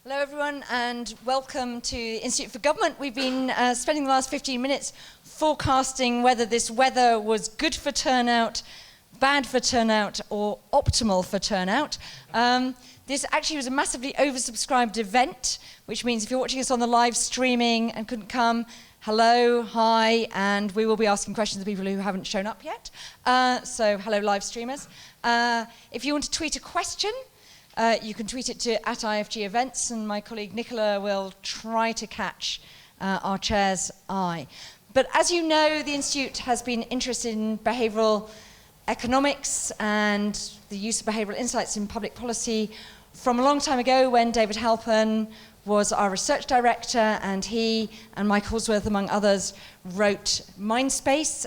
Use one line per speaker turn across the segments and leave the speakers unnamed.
Hello everyone and welcome to Institute for Government. We've been spending the last 15 minutes forecasting whether this weather was good for turnout, bad for turnout or optimal for turnout. This actually was a massively oversubscribed event, which means if you're watching us on the live streaming and couldn't come, hello, hi, and we will be asking questions of people who haven't shown up yet. So hello live streamers. If you want to tweet a question, you can tweet it to @IFG Events, and my colleague Nicola will try to catch our chair's eye. But as you know, the Institute has been interested in behavioural economics and the use of behavioural insights in public policy from a long time ago when David Halpern was our research director, and he and Mike Halsworth, among others, wrote Mindspace.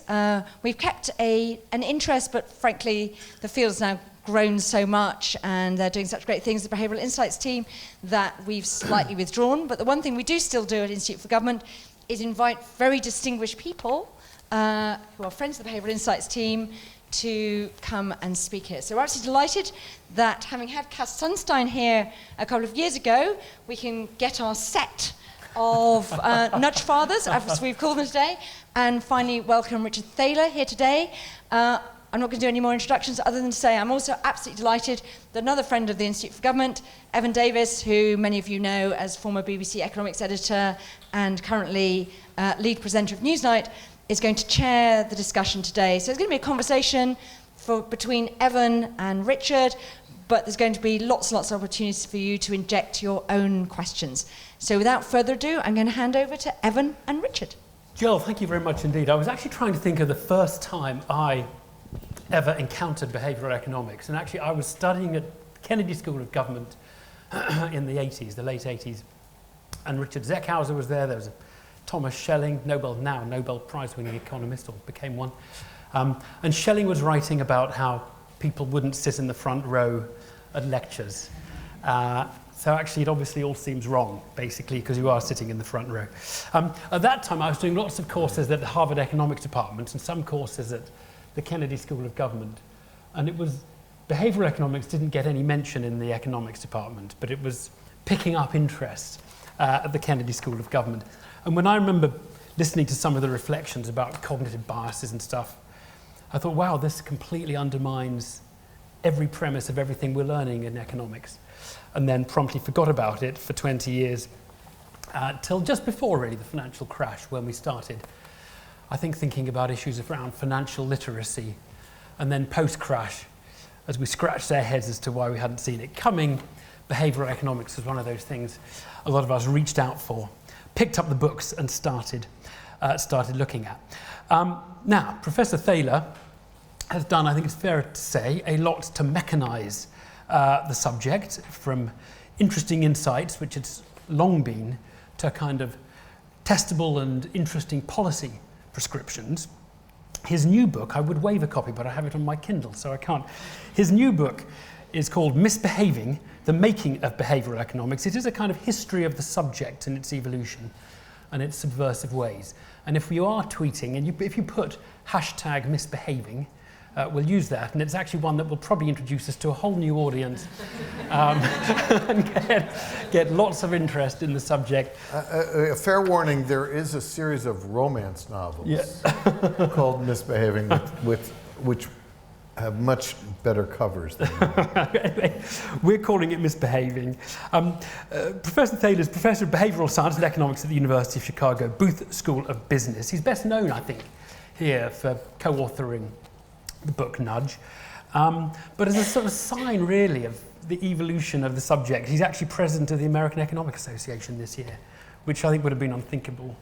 We've kept an interest, but frankly, the field's now grown so much and they're doing such great things, the Behavioural Insights team, that we've slightly withdrawn. But the one thing we do still do at Institute for Government is invite very distinguished people who are friends of the Behavioural Insights team to come and speak here. So we're absolutely delighted that, having had Cass Sunstein here a couple of years ago, we can get our set of nudge fathers, as we've called them today, and finally welcome Richard Thaler here today. I'm not going to do any more introductions other than to say I'm also absolutely delighted that another friend of the Institute for Government, Evan Davis, who many of you know as former BBC economics editor and currently lead presenter of Newsnight, is going to chair the discussion today. So it's going to be a conversation between Evan and Richard, but there's going to be lots and lots of opportunities for you to inject your own questions. So without further ado, I'm going to hand over to Evan and Richard.
Jill, thank you very much indeed. I was actually trying to think of the first time I ever encountered behavioural economics, and actually I was studying at Kennedy School of Government in the 80s, the late 80s, and Richard Zeckhauser was there. There was Thomas Schelling, Nobel Prize-winning economist, or became one, and Schelling was writing about how people wouldn't sit in the front row at lectures. So actually it obviously all seems wrong, basically, because you are sitting in the front row. At that time I was doing lots of courses at the Harvard Economics Department and some courses at the Kennedy School of Government, and it was behavioural economics didn't get any mention in the economics department, but it was picking up interest at the Kennedy School of Government. And when I remember listening to some of the reflections about cognitive biases and stuff, I thought, wow, this completely undermines every premise of everything we're learning in economics, and then promptly forgot about it for 20 years, till just before really the financial crash, when we started I think thinking about issues around financial literacy, and then post-crash, as we scratched our heads as to why we hadn't seen it coming, behavioural economics was one of those things a lot of us reached out for, picked up the books and started looking at. Now, Professor Thaler has done, I think it's fair to say, a lot to mechanise the subject, from interesting insights, which it's long been, to kind of testable and interesting policy prescriptions. His new book, I would waive a copy, but I have it on my Kindle, so I can't. His new book is called Misbehaving, The Making of Behavioural Economics. It is a kind of history of the subject and its evolution and its subversive ways. And if you are tweeting, and if you put hashtag misbehaving, we'll use that, and it's actually one that will probably introduce us to a whole new audience and get lots of interest in the subject.
A fair warning, there is a series of romance novels called Misbehaving, which have much better covers than that.
We're calling it Misbehaving. Professor Thaler is Professor of Behavioural Science and Economics at the University of Chicago, Booth School of Business. He's best known, I think, here for co-authoring the book Nudge, but as a sort of sign really of the evolution of the subject, he's actually president of the American Economic Association this year, which I think would have been unthinkable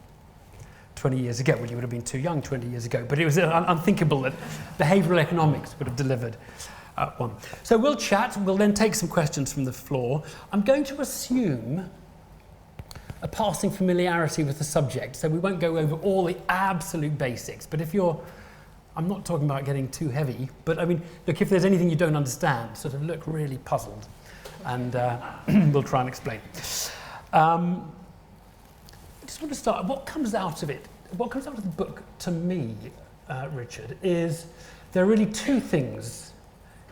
20 years ago. Well, you would have been too young 20 years ago, but it was unthinkable that behavioural economics would have delivered one. So we'll chat, we'll then take some questions from the floor. I'm going to assume a passing familiarity with the subject, so we won't go over all the absolute basics, but if you're I'm not talking about getting too heavy, but I mean, look, if there's anything you don't understand, sort of look really puzzled, and we'll try and explain. I just want to start, what comes out of it, what comes out of the book to me, Richard, is there are really two things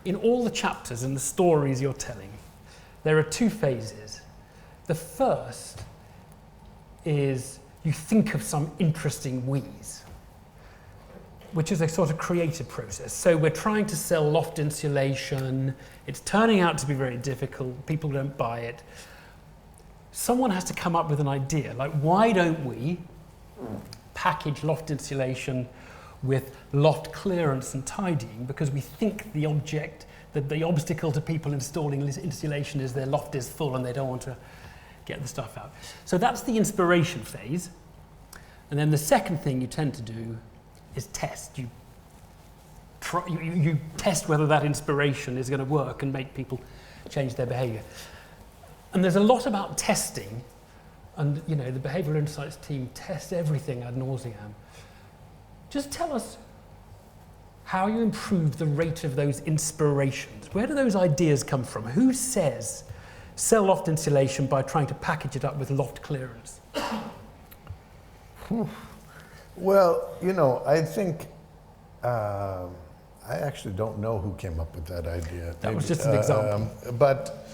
in all the chapters and the stories you're telling. There are two phases. The first is you think of some interesting wheeze, which is a sort of creative process. So we're trying to sell loft insulation. It's turning out to be very difficult. People don't buy it. Someone has to come up with an idea, like why don't we package loft insulation with loft clearance and tidying, because we think the obstacle to people installing insulation is their loft is full and they don't want to get the stuff out. So that's the inspiration phase. And then the second thing you tend to do is test. You test whether that inspiration is going to work and make people change their behavior. And there's a lot about testing, and the behavioural insights team tests everything ad nauseam. Just tell us how you improve the rate of those inspirations. Where do those ideas come from? Who says sell loft insulation by trying to package it up with loft clearance?
Well, I think I actually don't know who came up with that idea.
That was just an example.
But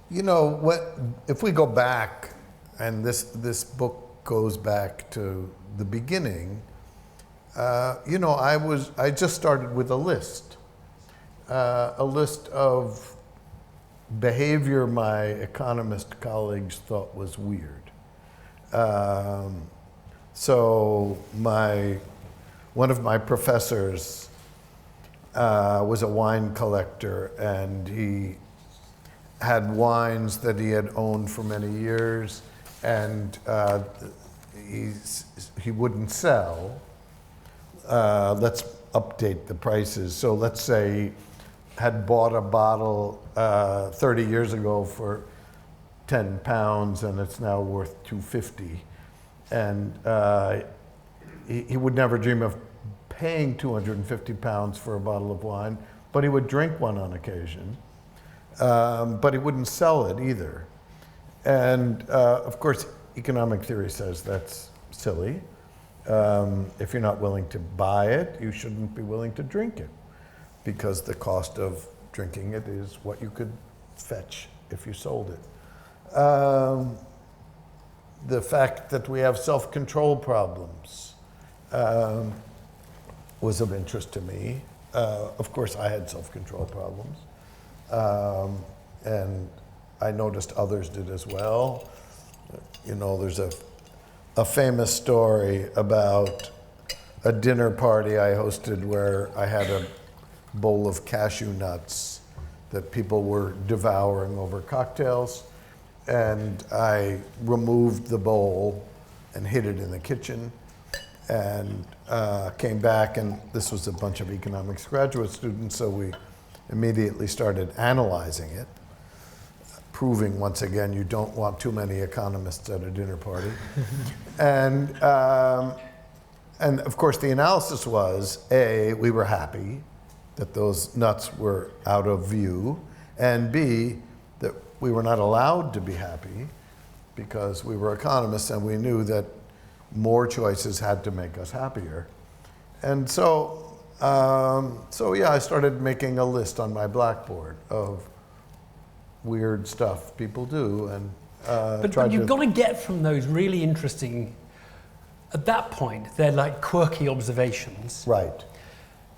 if we go back, and this book goes back to the beginning, I just started with a list of behavior my economist colleagues thought was weird. So one of my professors was a wine collector, and he had wines that he had owned for many years, and he wouldn't sell. Let's update the prices. So let's say he had bought a bottle 30 years ago for £10 and it's now worth $2.50. And he would never dream of paying £250 for a bottle of wine, but he would drink one on occasion. But he wouldn't sell it either. And of course, economic theory says that's silly. If you're not willing to buy it, you shouldn't be willing to drink it, because the cost of drinking it is what you could fetch if you sold it. The fact that we have self-control problems was of interest to me. Of course, I had self-control problems. And I noticed others did as well. There's a famous story about a dinner party I hosted where I had a bowl of cashew nuts that people were devouring over cocktails. And I removed the bowl and hid it in the kitchen, and came back, and this was a bunch of economics graduate students, so we immediately started analyzing it, proving once again you don't want too many economists at a dinner party. And of course the analysis was, A, we were happy that those nuts were out of view, and B, that we were not allowed to be happy because we were economists and we knew that more choices had to make us happier. And so I started making a list on my blackboard of weird stuff people do, and
but you've got to get from those really interesting, at that point, they're like quirky observations.
Right.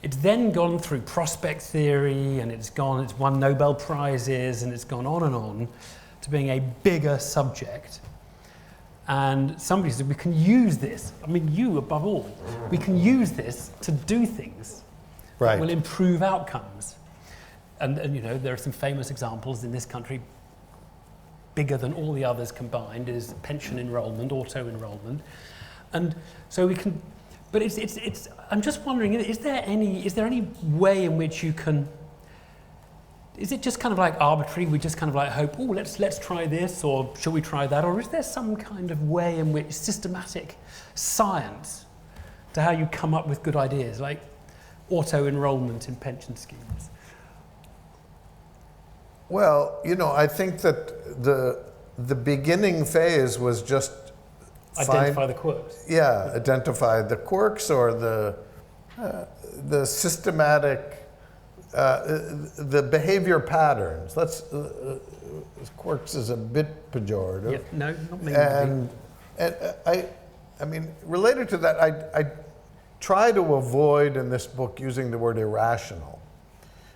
It's then gone through prospect theory, and it's won Nobel Prizes, and it's gone on to being a bigger subject. And somebody said, we can use this, you above all, we can use this to do things that will improve outcomes. And there are some famous examples in this country, bigger than all the others combined, is pension enrollment, auto enrollment. And so we can, but it's I'm just wondering, is there any way in which you can, is it just kind of like arbitrary, we just kind of like hope, let's try this, or shall we try that, or is there some kind of way in which systematic science to how you come up with good ideas, like auto enrollment in pension schemes?
Well, I think that the beginning phase was just
identify the quirks.
Yeah, identify the quirks or the systematic, the behavior patterns. quirks is a bit pejorative.
Yeah, no, not me.
And I mean, related to that, I try to avoid in this book using the word irrational,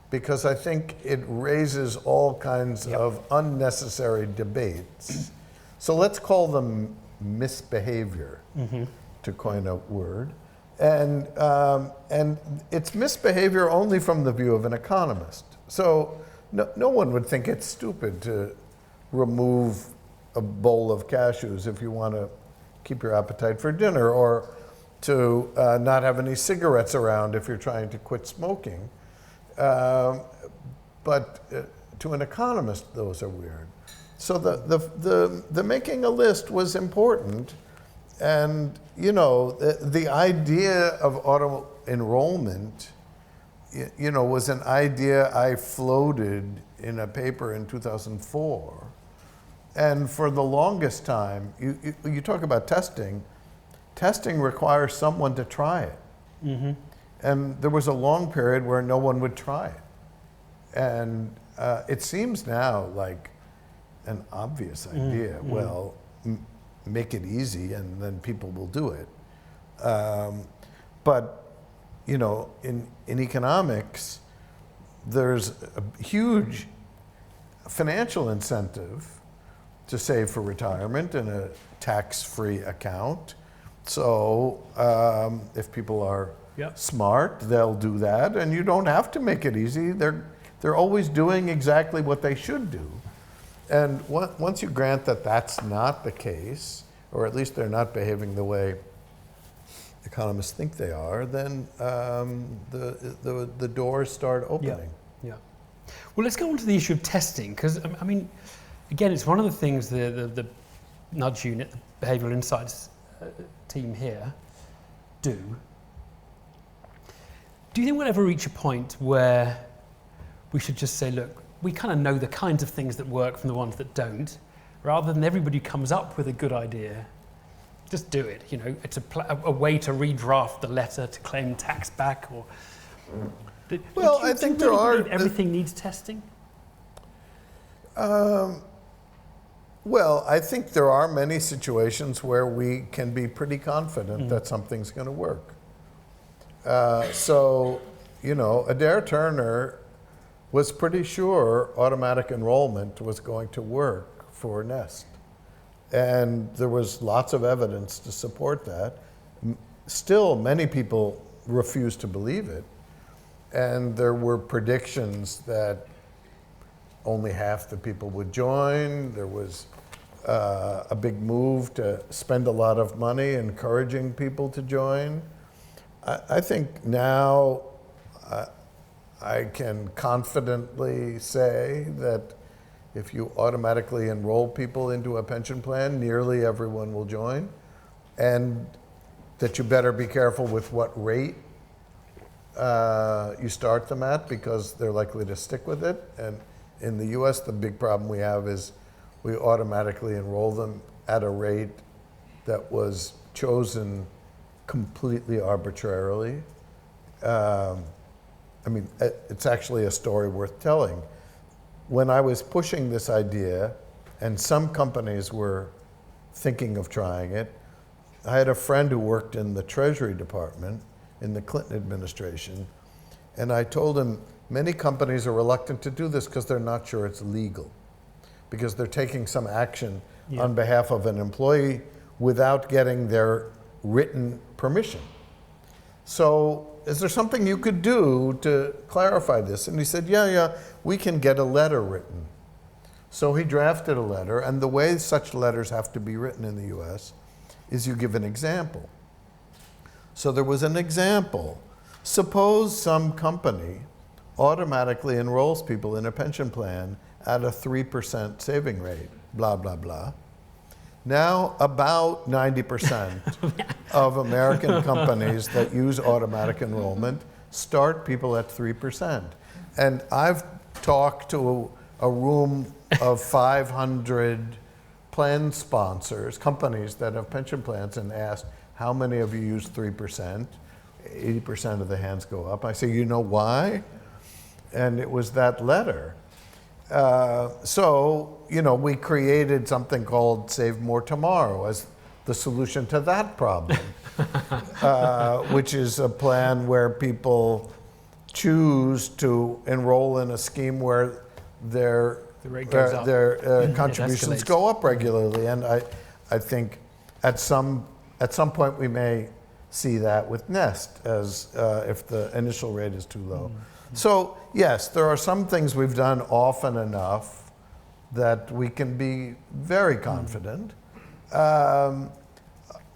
because I think it raises all kinds of unnecessary debates. So let's call them misbehavior, to coin a word. And it's misbehavior only from the view of an economist. So no one would think it's stupid to remove a bowl of cashews if you want to keep your appetite for dinner, or to not have any cigarettes around if you're trying to quit smoking. But to an economist, those are weird. So the making a list was important. And, you know, the idea of auto enrollment, you know, was an idea I floated in a paper in 2004. And for the longest time, you talk about testing. Testing requires someone to try it. And there was a long period where no one would try it. And it seems now like an obvious idea. Well, make it easy and then people will do it. But, you know, in economics, there's a huge financial incentive to save for retirement in a tax-free account. So if people are smart, they'll do that, and you don't have to make it easy. They're always doing exactly what they should do. And once you grant that that's not the case, or at least they're not behaving the way economists think they are, then the doors start opening.
Yeah. Well, let's go on to the issue of testing, because I mean, again, it's one of the things the nudge unit, the behavioural insights team here do. Do you think we'll ever reach a point where we should just say, look, we kind of know the kinds of things that work from the ones that don't, rather than everybody who comes up with a good idea, just do it? You know, it's a way to redraft the letter to claim tax back, or.
Well, I think there are.
Everything needs testing.
Well, I think there are many situations where we can be pretty confident that something's going to work. So, you know, Adair Turner was pretty sure automatic enrollment was going to work for Nest. And there was lots of evidence to support that. Still, many people refused to believe it. And there were predictions that only half the people would join. There was a big move to spend a lot of money encouraging people to join. I think now I can confidently say that if you automatically enroll people into a pension plan, nearly everyone will join, and that you better be careful with what rate you start them at, because they're likely to stick with it. And in the US, the big problem we have is we automatically enroll them at a rate that was chosen completely arbitrarily. I mean, it's actually a story worth telling. When I was pushing this idea, and some companies were thinking of trying it, I had a friend who worked in the Treasury Department in the Clinton administration, and I told him many companies are reluctant to do this because they're not sure it's legal, because they're taking some action on behalf of an employee without getting their written permission. So is there something you could do to clarify this? And he said, yeah, we can get a letter written. So he drafted a letter, and the way such letters have to be written in the US is you give an example. So there was an example. Suppose some company automatically enrolls people in a pension plan at a 3% saving rate, blah, blah, blah. Now, about 90% of American companies that use automatic enrollment start people at 3%. And I've talked to a room of 500 plan sponsors, companies that have pension plans, and asked, how many of you use 3%? 80% of the hands go up. I say, you know why? And it was that letter. So, you know, we created something called Save More Tomorrow as the solution to that problem, which is a plan where people choose to enroll in a scheme where their
The rate goes up.
their contributions
escalates.
go up regularly. And I think at some point we may see that with Nest as if the initial rate is too low. So yes, there are some things we've done often enough that we can be very confident.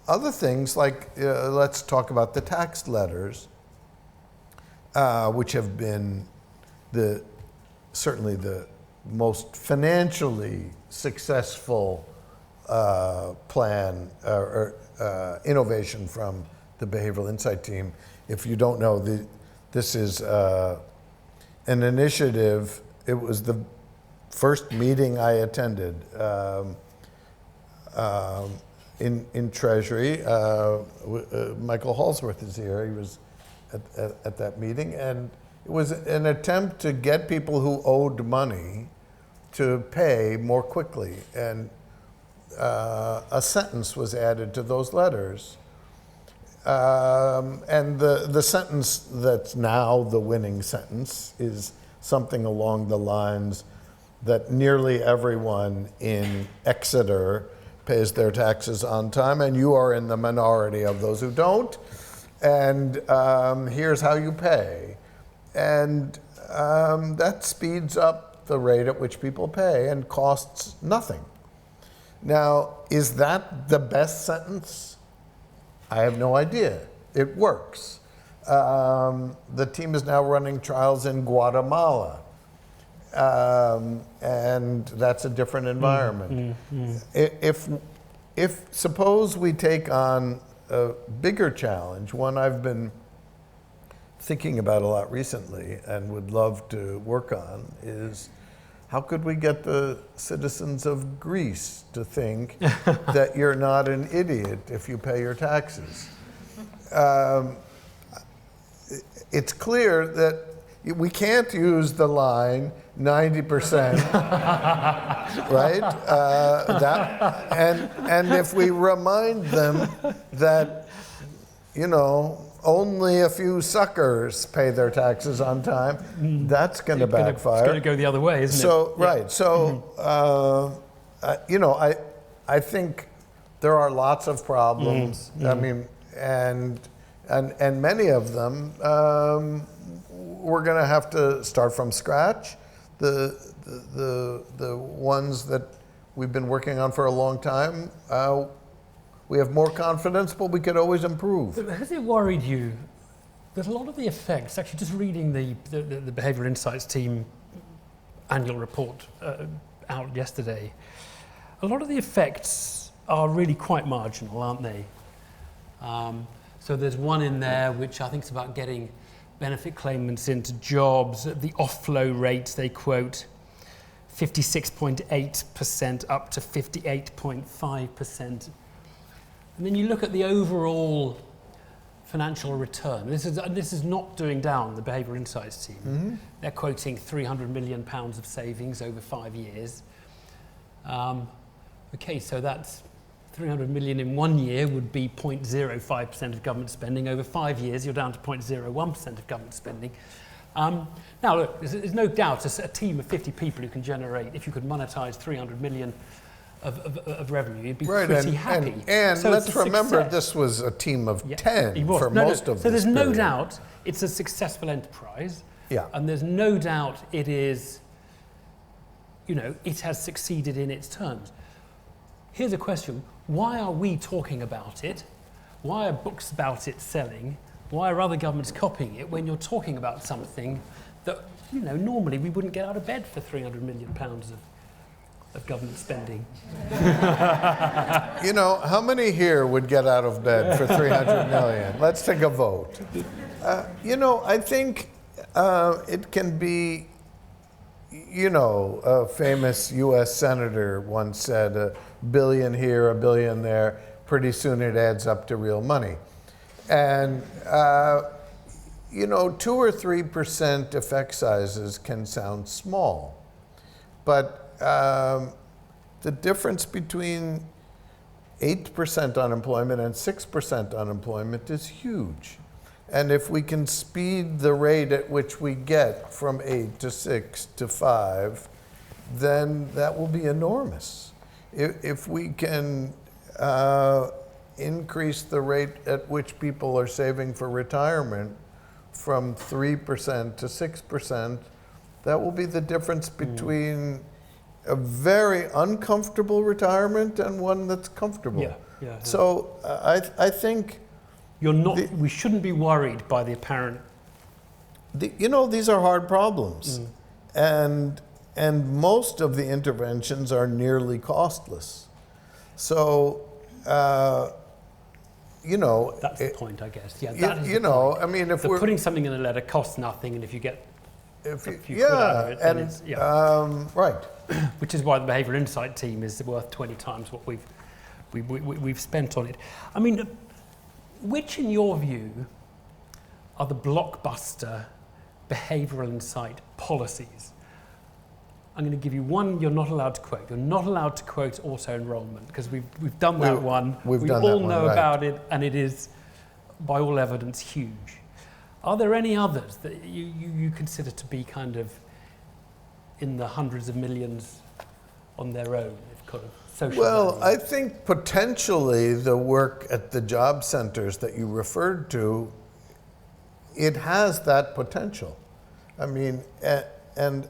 Other things like, let's talk about the tax letters, which have been certainly the most financially successful plan or innovation from the Behavioral Insight team. If you don't know, this is an initiative. It was the first meeting I attended in Treasury. Michael Halsworth is here. He was at that meeting, and it was an attempt to get people who owed money to pay more quickly. And a sentence was added to those letters. And the sentence that's now the winning sentence is something along the lines that nearly everyone in Exeter pays their taxes on time, and you are in the minority of those who don't. And here's how you pay. And that speeds up the rate at which people pay and costs nothing. Now, is that the best sentence? I have no idea. It works. The team is now running trials in Guatemala. And that's a different environment. If suppose we take on a bigger challenge, one I've been thinking about a lot recently and would love to work on, is how could we get the citizens of Greece to think that you're not an idiot if you pay your taxes? It's clear that we can't use the line 90%, right? And if we remind them that, you know, only a few suckers pay their taxes on time, that's going to backfire.
It's going to go the other way, isn't it?
Right. So, you know, I think there are lots of problems. I mean, and many of them we're going to have to start from scratch. The ones that we've been working on for a long time, we have more confidence, but we could always improve.
Has it worried you that a lot of the effects, actually just reading the Behavioural Insights team annual report out yesterday, a lot of the effects are really quite marginal, aren't they? So there's one in there which I think is about getting benefit claimants into jobs. The off-flow rate, they quote, 56.8% up to 58.5%. And then you look at the overall financial return. This is not doing down the Behavioural Insights team. They're quoting £300 million of savings over 5 years. Okay, so that's 300 million in 1 year would be 0.05% of government spending. Over 5 years, you're down to 0.01% of government spending. Now, look, there's no doubt a team of 50 people who can generate, if you could monetize 300 million of revenue, you'd be pretty happy.
And
so
let's remember, this was a team of 10 for most of this
So there's no
period.
doubt it's a successful enterprise.
Yeah.
And there's no doubt it is, you know, it has succeeded in its terms. Here's a question. Why are we talking about it? Why are books about it selling? Why are other governments copying it when you're talking about something that, you know, normally we wouldn't get out of bed for £300 million of government spending?
You know, how many here would get out of bed for 300 million? Let's take a vote. You know, I think it can be, you know, a famous US senator once said, $1 billion here, $1 billion there, pretty soon it adds up to real money. And, you know, 2 or 3% effect sizes can sound small. But the difference between 8% unemployment and 6% unemployment is huge. And if we can speed the rate at which we get from 8 to 6 to 5, then that will be enormous. If we can increase the rate at which people are saving for retirement from 3% to 6%, that will be the difference between a very uncomfortable retirement and one that's comfortable.
Yeah.
So I think
we shouldn't be worried by the apparent.
These are hard problems, and most of the interventions are nearly costless. So
that's the point, I guess. Yeah, that is the point.
I mean, if
So
we're
putting something in a letter costs nothing, and if you get a few quid out of it, then it's
right.
Which is why the behavioural insight team is worth 20 times what we've spent on it. I mean, which, in your view, are the Blockbuster behavioural insight policies? I'm going to give you one you're not allowed to quote. You're not allowed to quote auto-enrollment, because we've done that one. We all know about it, and it is, by all evidence, huge. Are there any others that you consider to be kind of in the hundreds of millions on their own? Kind of social value?
I think potentially the work at the job centers that you referred to, it has that potential. I mean, and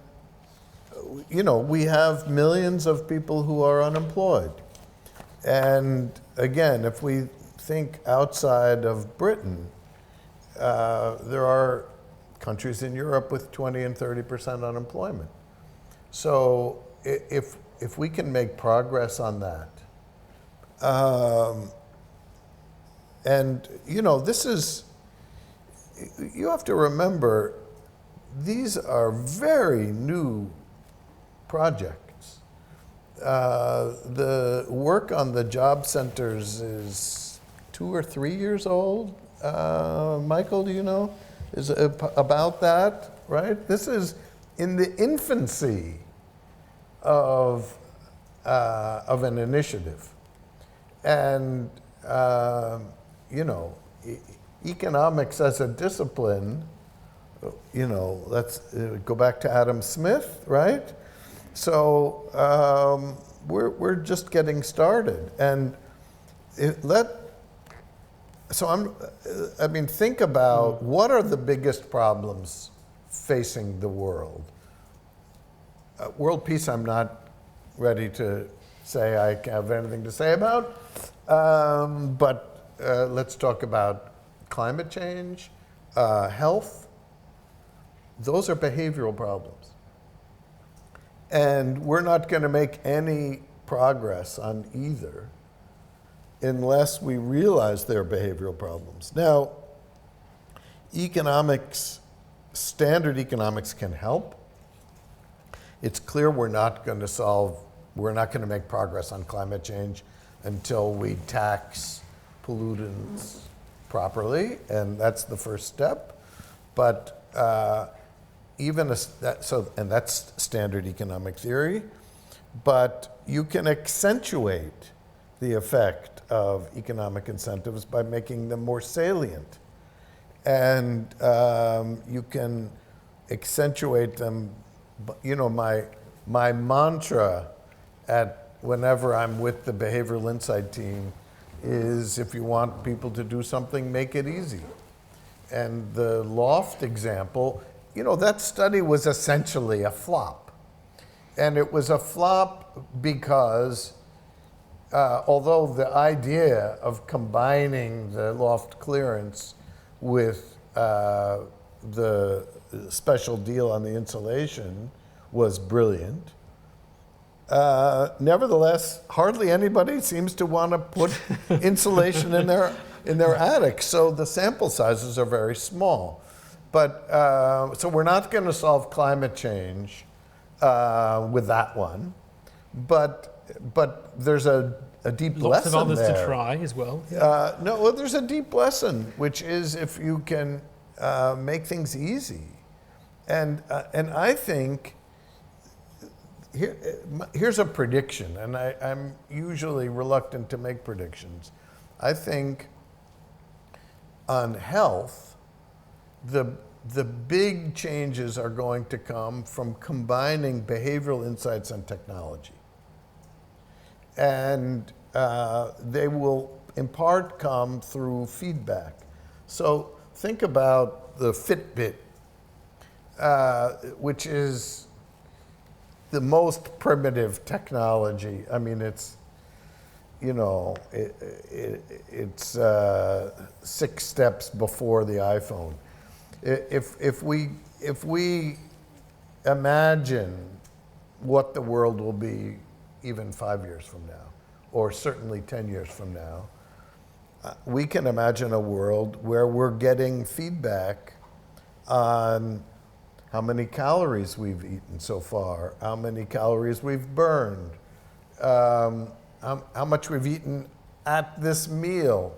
we have millions of people who are unemployed. And again, if we think outside of Britain, there are countries in Europe with 20 and 30% unemployment. So if we can make progress on that, and this is, you have to remember, these are very new projects. The work on the job centers is 2 or 3 years old. Michael, do you know? Is it about that, right? This is in the infancy of an initiative. And, economics as a discipline, let's go back to Adam Smith, right? So we're just getting started. And think about what are the biggest problems facing the world. World peace, I'm not ready to say I have anything to say about, but let's talk about climate change, health. Those are behavioral problems. And we're not going to make any progress on either unless we realize they're behavioral problems. Now, standard economics can help. It's clear we're not going to make progress on climate change until we tax pollutants properly, and that's the first step. But and that's standard economic theory, but you can accentuate the effect of economic incentives by making them more salient. And you can accentuate them. My mantra whenever I'm with the behavioral insight team is, if you want people to do something, make it easy. And the loft example, that study was essentially a flop. And it was a flop because although the idea of combining the loft clearance with the special deal on the insulation was brilliant, nevertheless, hardly anybody seems to want to put insulation in their attic. So the sample sizes are very small. But so we're not going to solve climate change with that one. But there's a deep lesson there.
Lots of others to try as well.
There's a deep lesson, which is if you can make things easy. And I think, here's a prediction, and I'm usually reluctant to make predictions. I think on health, the big changes are going to come from combining behavioral insights and technology. And they will in part come through feedback. So think about the Fitbit, which is the most primitive technology. I mean, it's, you know, it's 6 steps before the iPhone. If we imagine what the world will be even 5 years from now, or certainly 10 years from now, we can imagine a world where we're getting feedback on how many calories we've eaten so far, how many calories we've burned, how much we've eaten at this meal.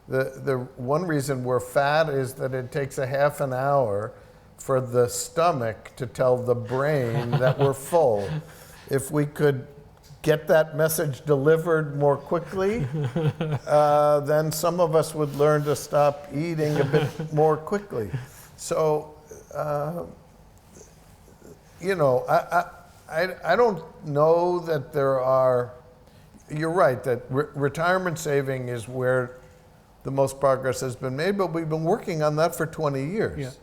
The one reason we're fat is that it takes a half an hour for the stomach to tell the brain that we're full. If we could get that message delivered more quickly, then some of us would learn to stop eating a bit more quickly. So, you know, I don't know that there are, you're right, that retirement saving is where the most progress has been made, but we've been working on that for 20 years.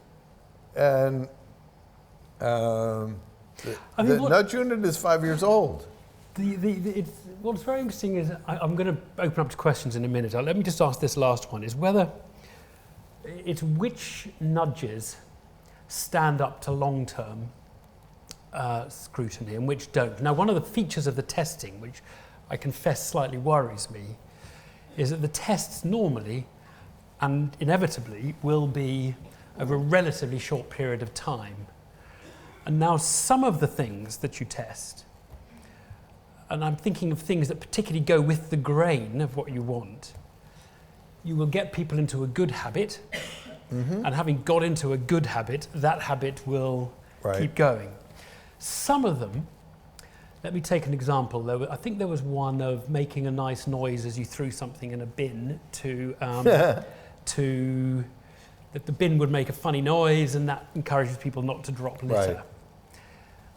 Yeah. And the nudge unit is 5 years old.
What's very interesting is, I'm going to open up to questions in a minute. Let me just ask this last one, is whether it's which nudges stand up to long-term scrutiny and which don't. Now, one of the features of the testing, which I confess slightly worries me, is that the tests normally and inevitably will be over a relatively short period of time. And now some of the things that you test, and I'm thinking of things that particularly go with the grain of what you want, you will get people into a good habit, and having got into a good habit, that habit will keep going. Some of them, let me take an example. I think there was one of making a nice noise as you threw something in a bin that the bin would make a funny noise, and that encourages people not to drop litter. Right.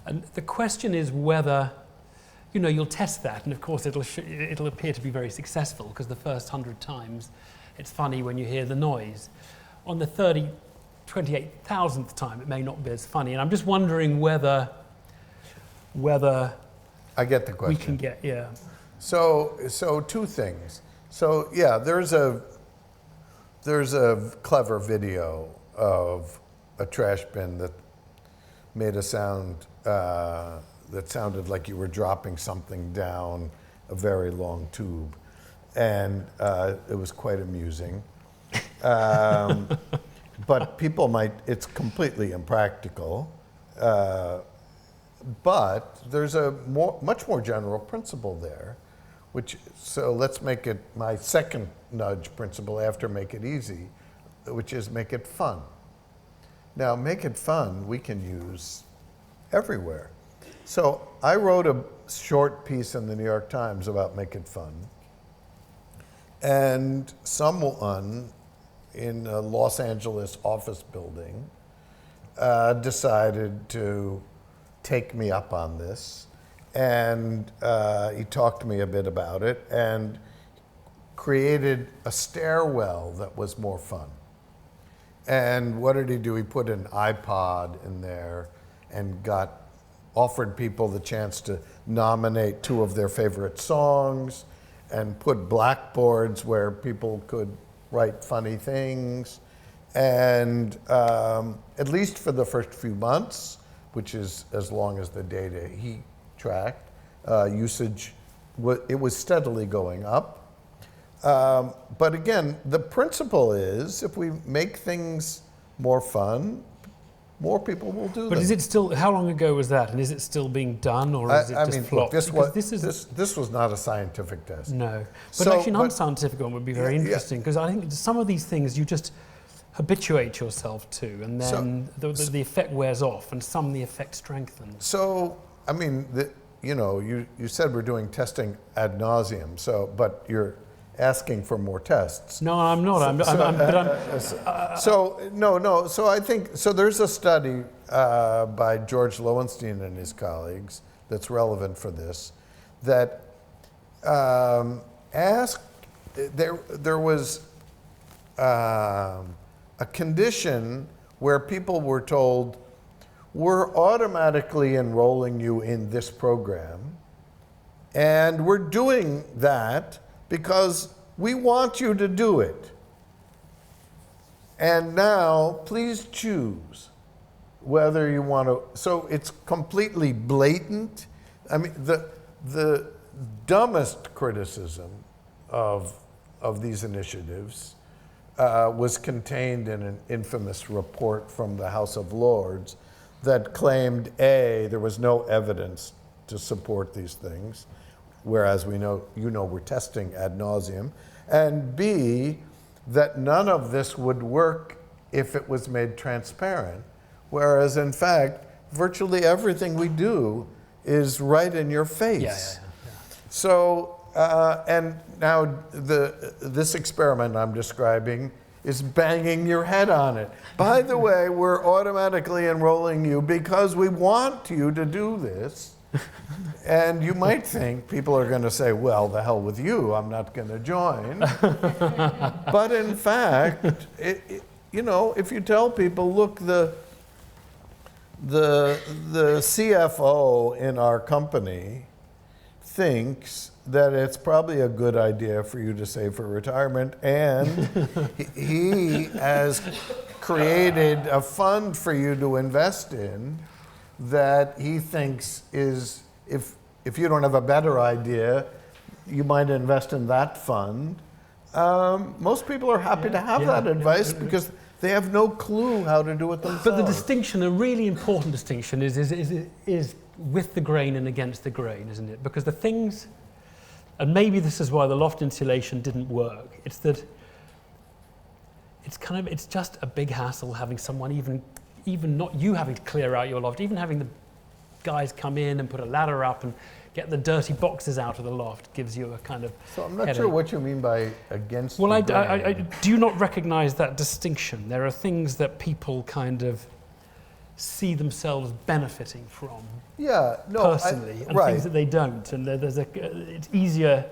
And the question is whether, you know, you'll test that, and of course it'll appear to be very successful because the first 100 times it's funny when you hear the noise. On the 28,000th time it may not be as funny, and I'm just wondering whether
I get the question.
We can get, yeah.
So two things. So yeah, there's a clever video of a trash bin that made a sound that sounded like you were dropping something down a very long tube, and it was quite amusing. But people might, it's completely impractical. But there's a much more general principle there, so let's make it my second nudge principle after make it easy, which is make it fun. Now, make it fun we can use everywhere. So I wrote a short piece in the New York Times about make it fun, and someone in a Los Angeles office building decided to take me up on this, and he talked to me a bit about it and created a stairwell that was more fun. And what did he do? He put an iPod in there and offered people the chance to nominate 2 of their favorite songs, and put blackboards where people could write funny things. And at least for the first few months, which is as long as the data he tracked, usage, it was steadily going up. But again, the principle is if we make things more fun, more people will do them.
But is it still, how long ago was that? And is it still being done, or is it just flopped?
Look, this was not a scientific test.
No. But actually an unscientific one would be very interesting, because I think some of these things you just habituate yourself to, and then the effect wears off, and some the effect strengthens.
So I mean, you said we're doing testing ad nauseum, but you're asking for more tests.
No, I'm not.
So I think there's a study by George Lowenstein and his colleagues that's relevant for this, that there was a condition where people were told, we're automatically enrolling you in this program, and we're doing that because we want you to do it. And now, please choose whether you want to. So it's completely blatant. I mean, the dumbest criticism of these initiatives was contained in an infamous report from the House of Lords that claimed, A, there was no evidence to support these things, whereas we're testing ad nauseum, and B, that none of this would work if it was made transparent, whereas in fact, virtually everything we do is right in your face. Yeah. So, and now this experiment I'm describing is banging your head on it. By the way, we're automatically enrolling you because we want you to do this. And you might think people are going to say, well, the hell with you, I'm not going to join. But in fact, if you tell people, look, the CFO in our company thinks that it's probably a good idea for you to save for retirement, and he has created a fund for you to invest in that he thinks is, if you don't have a better idea, you might invest in that fund. Most people are happy to have that advice because they have no clue how to do it themselves.
But the distinction, a really important distinction, is with the grain and against the grain, isn't it? Because the things, and maybe this is why the loft insulation didn't work, it's that it's just a big hassle having someone, even not you having to clear out your loft, even having the guys come in and put a ladder up and get the dirty boxes out of the loft gives you a kind of
So I'm not
headache.
sure what you mean by against
Well,
the
I
grain.
do you not recognize that distinction? There are things that people kind of see themselves benefiting from personally, and things that they don't. And it's easier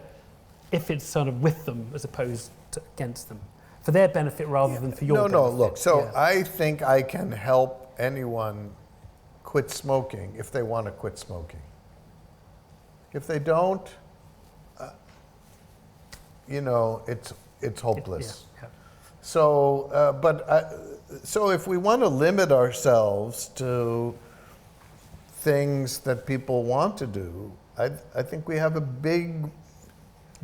if it's sort of with them as opposed to against them, for their benefit rather than for your benefit.
No, look, I think I can help anyone quit smoking if they want to quit smoking. If they don't, it's hopeless.
Yeah.
So if we want to limit ourselves to things that people want to do, I think we have a big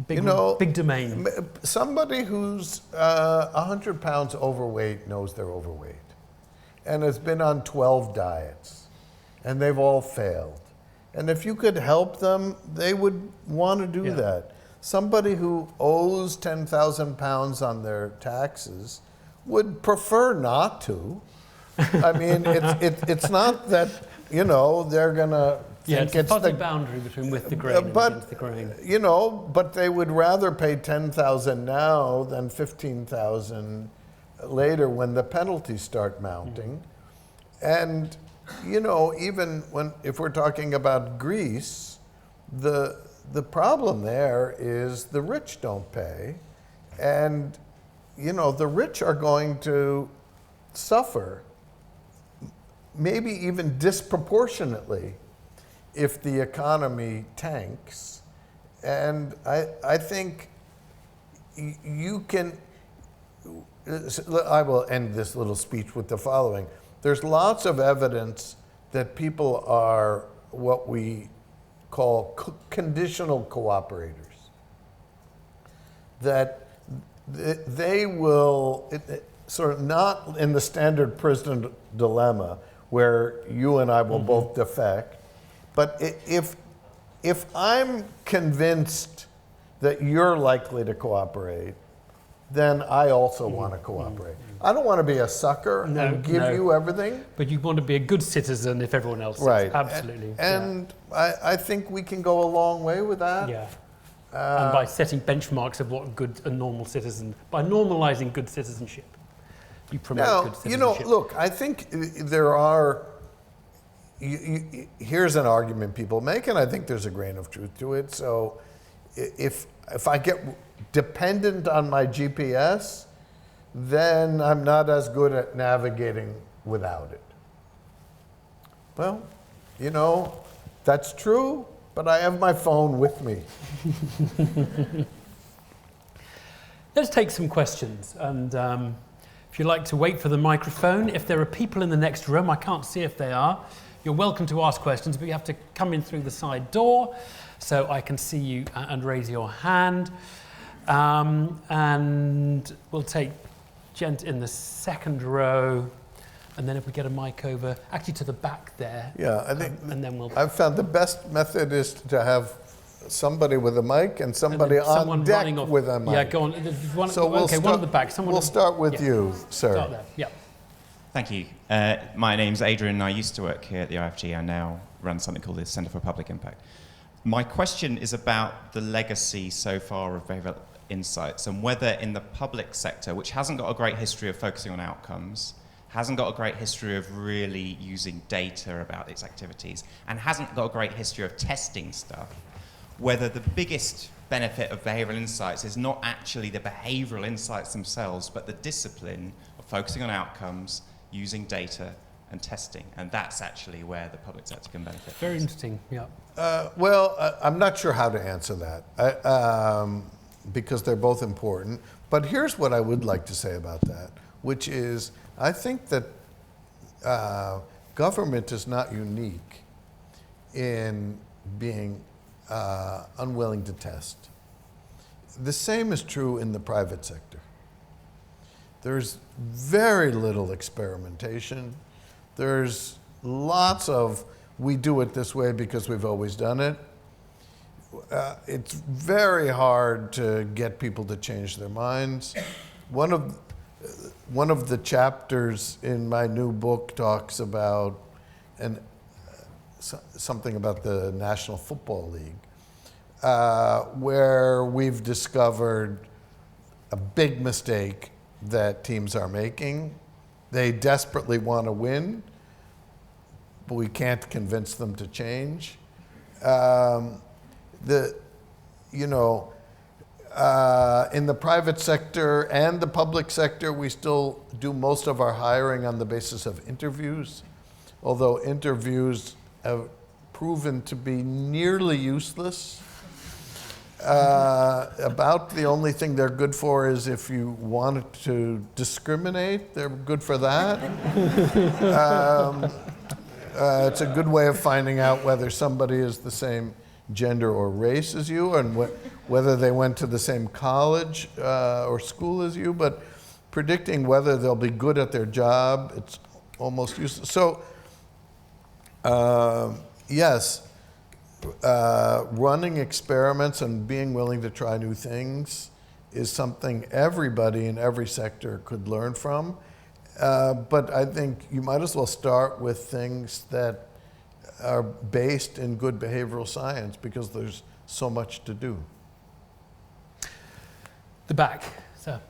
domain.
Somebody who's 100 pounds overweight knows they're overweight and has been on 12 diets, and they've all failed. And if you could help them, they would want to do that. Somebody who owes 10,000 pounds on their taxes would prefer not to. I mean, it's not that, they're going to think
it's a fuzzy boundary between with the grain and against the grain.
But they would rather pay 10,000 now than 15,000 later when the penalties start mounting. And even if we're talking about Greece, the problem there is the rich don't pay, and the rich are going to suffer, maybe even disproportionately, if the economy tanks. And I think you can. I will end this little speech with the following. There's lots of evidence that people are what we call conditional cooperators. That they will, sort of not in the standard prison dilemma where you and I will both defect, but if I'm convinced that you're likely to cooperate, then I also want to cooperate. I don't want to be a sucker and give you everything.
But you want to be a good citizen if everyone else
Right.
is. Absolutely.
And I think we can go a long way with that.
Yeah. And by setting benchmarks of what good and normal citizen, by normalizing good citizenship, you promote good citizenship.
Look, I think there are, here's an argument people make, and I think there's a grain of truth to it. So if I get dependent on my GPS, then I'm not as good at navigating without it. Well, that's true, but I have my phone with me.
Let's take some questions. And if you'd like to wait for the microphone, if there are people in the next room, I can't see if they are, you're welcome to ask questions, but you have to come in through the side door so I can see you and raise your hand. And we'll take gent in the second row, and then if we get a mic over, actually to the back there.
Yeah, I think
and then
I've found the best method is to have somebody with a mic and somebody on deck with a mic.
Yeah, go on. One at the back.
We'll start with you, sir.
Start there. Yeah.
Thank you. My name's Adrian. I used to work here at the IFG. I now run something called the Centre for Public Impact. My question is about the legacy so far of behavioural insights and whether in the public sector, which hasn't got a great history of focusing on outcomes, hasn't got a great history of really using data about its activities, and hasn't got a great history of testing stuff, whether the biggest benefit of behavioural insights is not actually the behavioural insights themselves, but the discipline of focusing on outcomes, using data and testing. And that's actually where the public sector can benefit.
Very interesting, yeah.
I'm not sure how to answer that because they're both important. But here's what I would like to say about that, which is I think that government is not unique in being unwilling to test. The same is true in the private sector. There's very little experimentation. There's lots of, we do it this way because we've always done it. It's very hard to get people to change their minds. One of the chapters in my new book talks about something about the National Football League, where we've discovered a big mistake that teams are making. They desperately want to win, but we can't convince them to change. In the private sector and the public sector, we still do most of our hiring on the basis of interviews, although interviews have proven to be nearly useless. About the only thing they're good for is if you wanted to discriminate, they're good for that. It's a good way of finding out whether somebody is the same gender or race as you and whether they went to the same college or school as you, but predicting whether they'll be good at their job, it's almost useless. So, yes, running experiments and being willing to try new things is something everybody in every sector could learn from. But I think you might as well start with things that are based in good behavioral science because there's so much to do.
The back, sir.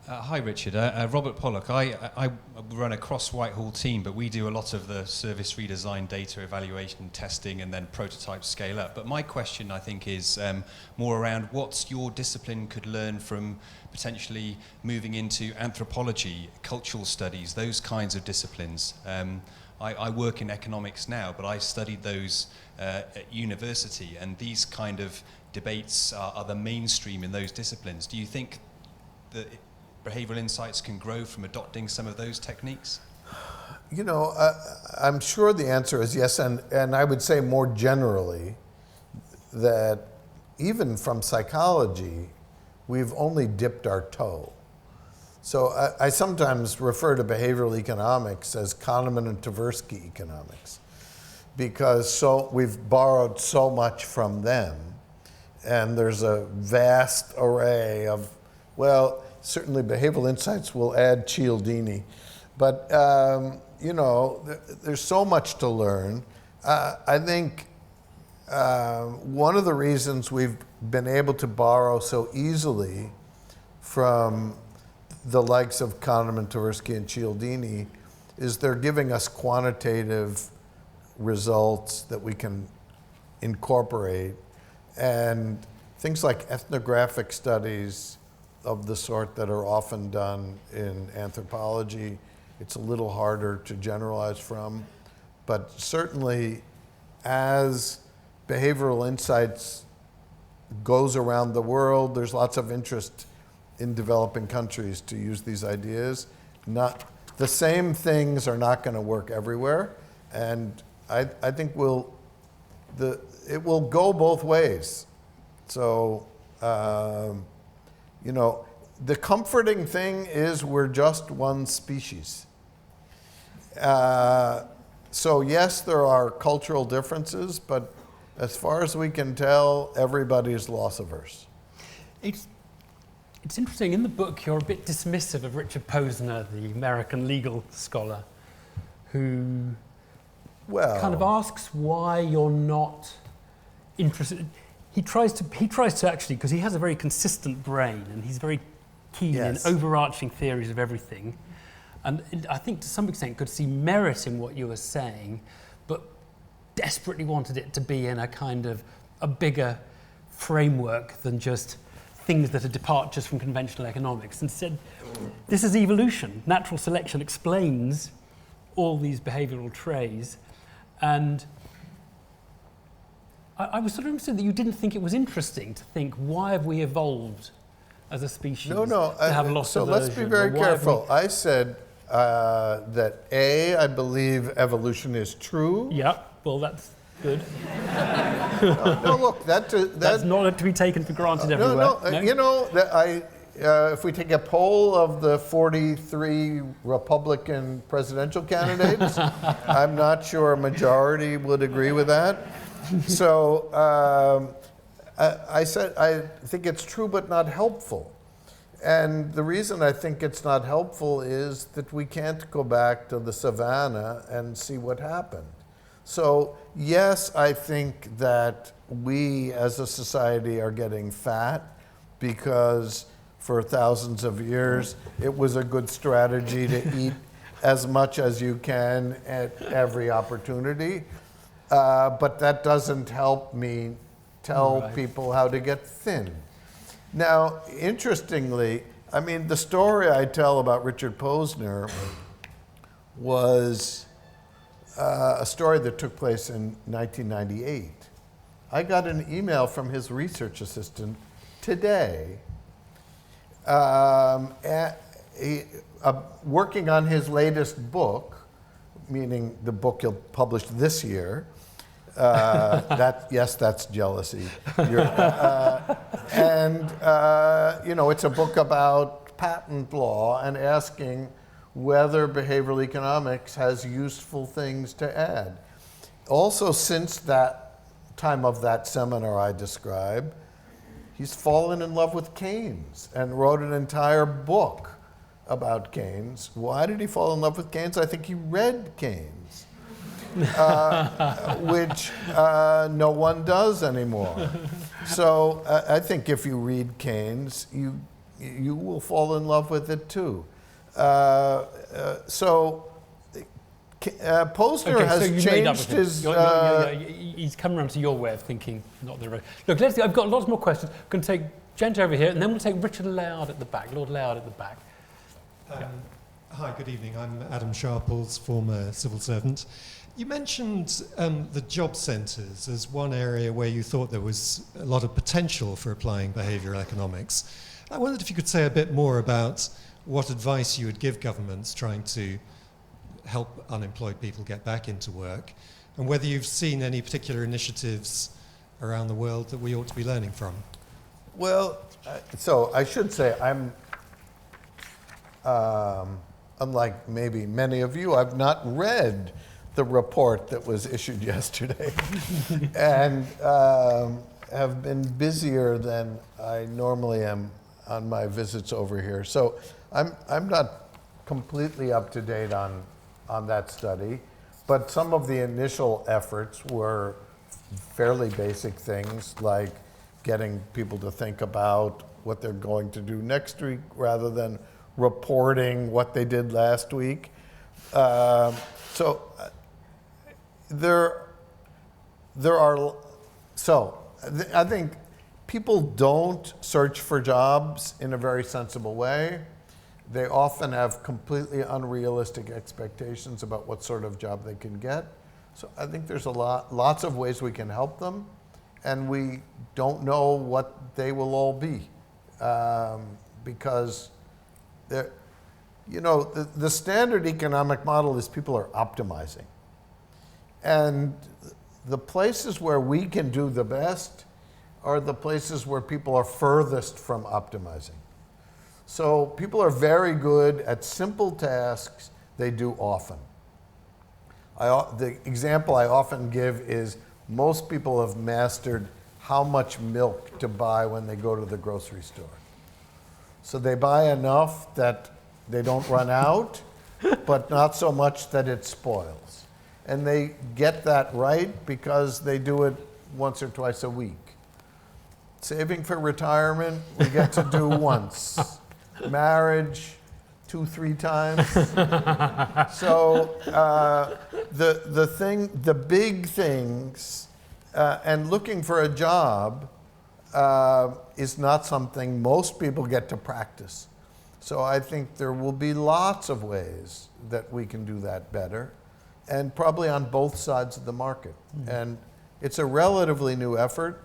Hi, Richard. Robert Pollock. I run a cross-Whitehall team, but we do a lot of the service redesign, data evaluation, testing, and then prototype scale up. But my question, I think, is more around what your discipline could learn from potentially moving into anthropology, cultural studies, those kinds of disciplines. I work in economics now, but I studied those at university, and these kind of debates are the mainstream in those disciplines. Do you think that behavioral insights can grow from adopting some of those techniques?
I'm sure the answer is yes, and I would say more generally that even from psychology, we've only dipped our toe. So I sometimes refer to behavioral economics as Kahneman and Tversky economics because we've borrowed so much from them, and there's a vast array of, certainly behavioral insights will add Cialdini. But, there's so much to learn. I think one of the reasons we've been able to borrow so easily from the likes of Kahneman, Tversky, and Cialdini is they're giving us quantitative results that we can incorporate, and things like ethnographic studies of the sort that are often done in anthropology, it's a little harder to generalize from. But certainly as behavioral insights goes around the world, there's lots of interest in developing countries to use these ideas. The same things are not going to work everywhere, and I think it will go both ways. So, the comforting thing is we're just one species. So yes, there are cultural differences, but as far as we can tell, everybody is loss averse.
It's interesting, in the book you're a bit dismissive of Richard Posner, the American legal scholar, who kind of asks why you're not interested. He tries to actually, because he has a very consistent brain and he's very keen in overarching theories of everything. And I think to some extent could see merit in what you were saying, but desperately wanted it to be in a kind of a bigger framework than just things that are departures from conventional economics, and said, this is evolution. Natural selection explains all these behavioral traits. And I was sort of interested that you didn't think it was interesting to think, why have we evolved as a species to have loss
so
aversion?
let's be very careful. I said that I believe evolution is true.
Yeah, well, that's good.
Look,
that's not to be taken for granted everywhere.
If we take a poll of the 43 Republican presidential candidates, I'm not sure a majority would agree with that. So I said I think it's true but not helpful. And the reason I think it's not helpful is that we can't go back to the savannah and see what happened. So yes, I think that we as a society are getting fat because for thousands of years it was a good strategy to eat as much as you can at every opportunity. But that doesn't help me tell people how to get thin. Now, interestingly, I mean, the story I tell about Richard Posner was a story that took place in 1998. I got an email from his research assistant today, working on his latest book, meaning the book he'll publish this year. That's jealousy. It's a book about patent law and asking whether behavioral economics has useful things to add. Also, since that time of that seminar I described, he's fallen in love with Keynes and wrote an entire book about Keynes. Why did he fall in love with Keynes? I think he read Keynes. Which no one does anymore. So I think if you read Keynes, you will fall in love with it too. Posner has changed his...
he's come around to your way of thinking, not the... Look, I've got lots more questions. I'm going to take Gent over here, and then we'll take Richard Layard at the back, Lord Layard at the back.
Hi, good evening. I'm Adam Sharples, former civil servant. You mentioned the job centres as one area where you thought there was a lot of potential for applying behavioural economics. I wondered if you could say a bit more about what advice you would give governments trying to help unemployed people get back into work, and whether you've seen any particular initiatives around the world that we ought to be learning from.
Well, so I should say I'm, unlike maybe many of you, I've not read the report that was issued yesterday and have been busier than I normally am on my visits over here. So I'm not completely up to date on that study, but some of the initial efforts were fairly basic things like getting people to think about what they're going to do next week rather than reporting what they did last week. I think people don't search for jobs in a very sensible way. They often have completely unrealistic expectations about what sort of job they can get. So I think there's lots of ways we can help them, and we don't know what they will all be, because the standard economic model is people are optimizing, and the places where we can do the best are the places where people are furthest from optimizing. So people are very good at simple tasks they do often. The example I often give is most people have mastered how much milk to buy when they go to the grocery store. So they buy enough that they don't run out, but not so much that it spoils. And they get that right because they do it once or twice a week. Saving for retirement, we get to do once. Marriage, 2-3 times. So the big things, and looking for a job is not something most people get to practice. So I think there will be lots of ways that we can do that better, and probably on both sides of the market. And it's a relatively new effort,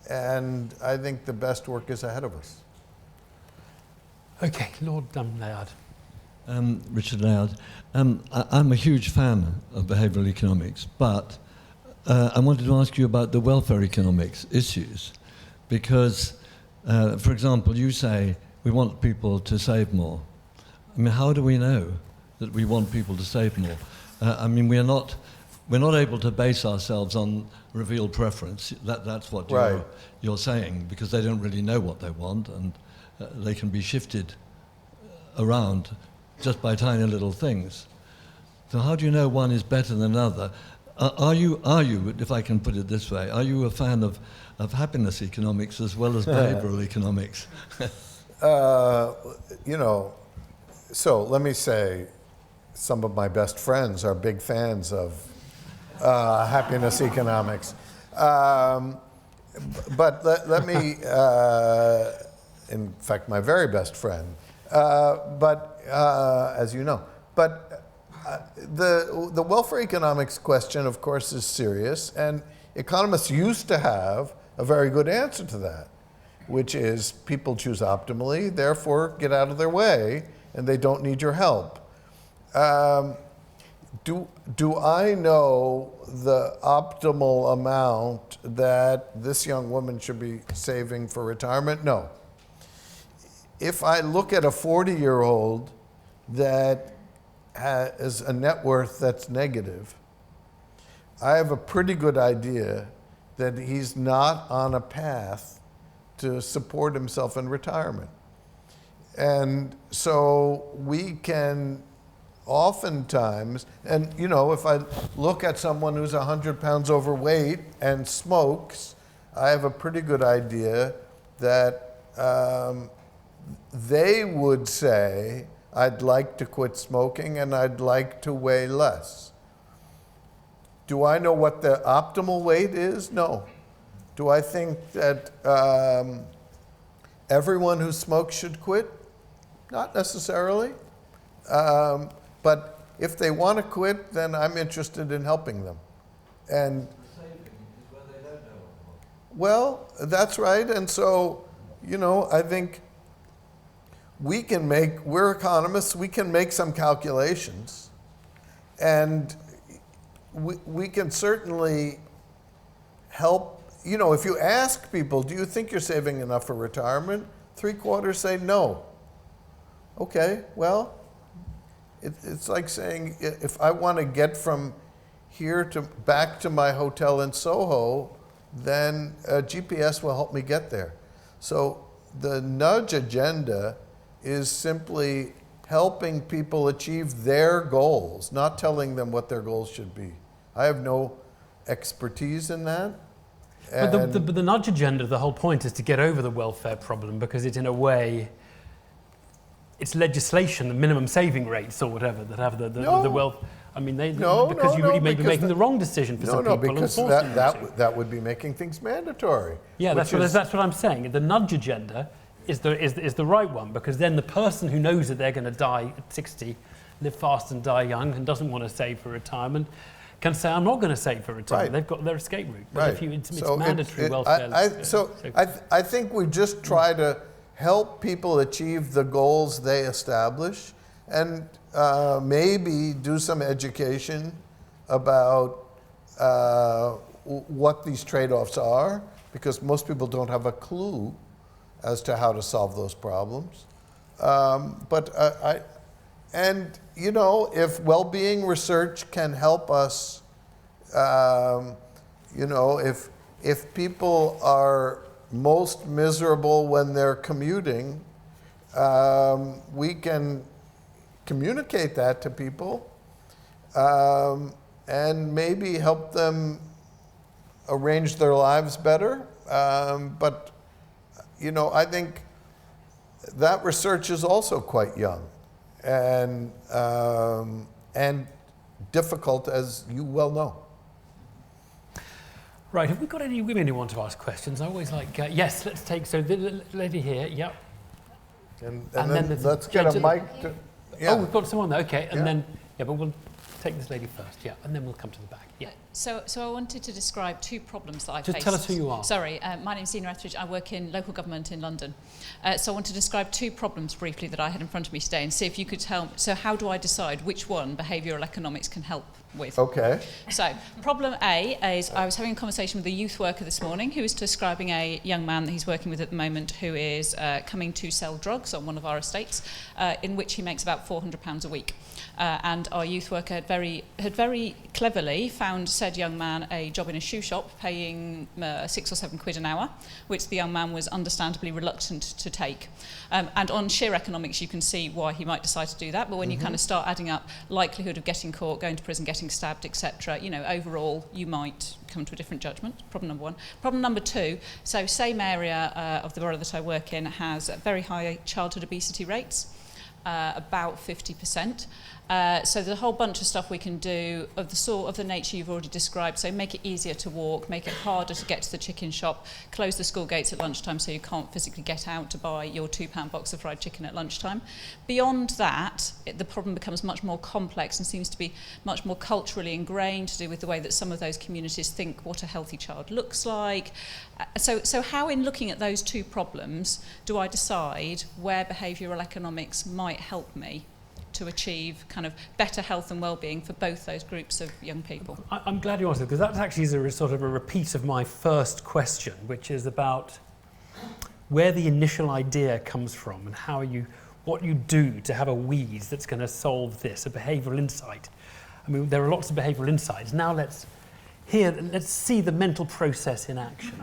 and I think the best work is ahead of us.
Okay, Lord Layard.
Richard Layard. I'm a huge fan of behavioural economics, but I wanted to ask you about the welfare economics issues, because, for example, you say we want people to save more. I mean, how do we know that we want people to save more? I mean, we're not able to base ourselves on revealed preference. That's what
Right.
you're saying, because they don't really know what they want, and they can be shifted around just by tiny little things. So how do you know one is better than another? Are you, if I can put it this way, are you a fan of happiness economics as well as behavioral economics?
So let me say, some of my best friends are big fans of happiness economics. But let me, in fact, my very best friend, as you know, the welfare economics question, of course, is serious, and economists used to have a very good answer to that, which is people choose optimally, therefore get out of their way, and they don't need your help. Do I know the optimal amount that this young woman should be saving for retirement? No. If I look at a 40-year-old that has a net worth that's negative, I have a pretty good idea that he's not on a path to support himself in retirement. And so we can oftentimes, and if I look at someone who's 100 pounds overweight and smokes, I have a pretty good idea that they would say, I'd like to quit smoking and I'd like to weigh less. Do I know what the optimal weight is? No. Do I think that everyone who smokes should quit? Not necessarily. But if they want to quit, then I'm interested in helping them. And well, that's right. And so, I think we're economists, we can make some calculations. And we can certainly help. If you ask people, do you think you're saving enough for retirement? 3/4 say no. Okay, well, it's like saying, if I want to get from here back to my hotel in Soho, then GPS will help me get there. So the nudge agenda is simply helping people achieve their goals, not telling them what their goals should be. I have no expertise in that.
But the nudge agenda, the whole point is to get over the welfare problem, because it's in a way, it's legislation, the minimum saving rates or whatever that have the wealth. I mean, because you really may be making the wrong decision for some people.
No, because that would be making things mandatory.
Yeah, that's what I'm saying. The nudge agenda is the right one, because then the person who knows that they're going to die at 60, live fast and die young, and doesn't want to save for retirement, can say, I'm not going to save for retirement. Right. They've got their escape route. But if it's mandatory welfare.
I think we just try to help people achieve the goals they establish, and maybe do some education about what these trade-offs are, because most people don't have a clue as to how to solve those problems. And you know, if well-being research can help us, you know, if people are most miserable when they're commuting, we can communicate that to people, and maybe help them arrange their lives better. But you know, I think that research is also quite young and difficult, as you well know.
Right, have we got any women who want to ask questions? I always like, yes, let's take, so the lady here, yep.
And then let's get a mic to, yeah.
Oh, we've got someone there, okay, and then, yeah, but we'll take this lady first, yeah, and then we'll come to the back, yeah.
So I wanted to describe two problems that I
Just
faced.
tell us who you are.
Sorry, my name's Sina Etheridge. I work in local government in London. So I want to describe two problems briefly that I had in front of me today, and see if you could tell. So how do I decide which one behavioural economics can help with?
Okay.
So problem A is, I was having a conversation with a youth worker this morning who was describing a young man that he's working with at the moment who is coming to sell drugs on one of our estates, in which he makes about £400 a week. And our youth worker had very cleverly found said young man a job in a shoe shop paying £6 or £7 an hour, which the young man was understandably reluctant to take. And on sheer economics, you can see why he might decide to do that. But when you kind of start adding up likelihood of getting caught, going to prison, getting stabbed, etc., you know, overall, you might come to a different judgment. Problem number one. Problem number two, so same area of the borough that I work in has very high childhood obesity rates, about 50%. So there's a whole bunch of stuff we can do of the sort of the nature you've already described. So make it easier to walk, make it harder to get to the chicken shop, close the school gates at lunchtime so you can't physically get out to buy your £2 box of fried chicken at lunchtime. Beyond that, the problem becomes much more complex and seems to be much more culturally ingrained, to do with the way that some of those communities think what a healthy child looks like. So how, in looking at those two problems, do I decide where behavioural economics might help me to achieve kind of better health and well-being for both those groups of young people?
I'm glad you asked it, because that actually is a sort of a repeat of my first question, which is about where the initial idea comes from and what you do to have a wheeze that's going to solve this, a behavioural insight. I mean, there are lots of behavioural insights. Now let's see the mental process in action.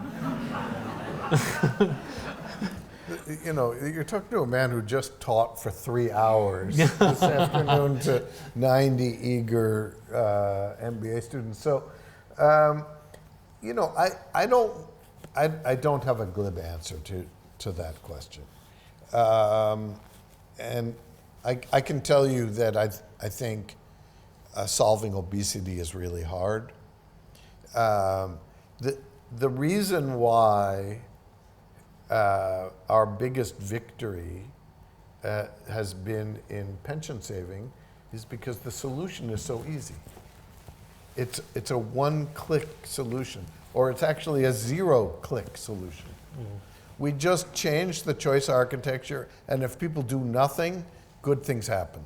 You know, you're talking to a man who just taught for 3 hours this afternoon to 90 eager MBA students. So, you know, I don't have a glib answer to that question. And I can tell you that I think solving obesity is really hard. The reason why our biggest victory has been in pension saving is because the solution is so easy. It's a one-click solution, or it's actually a zero-click solution. We just change the choice architecture, and if people do nothing, good things happen.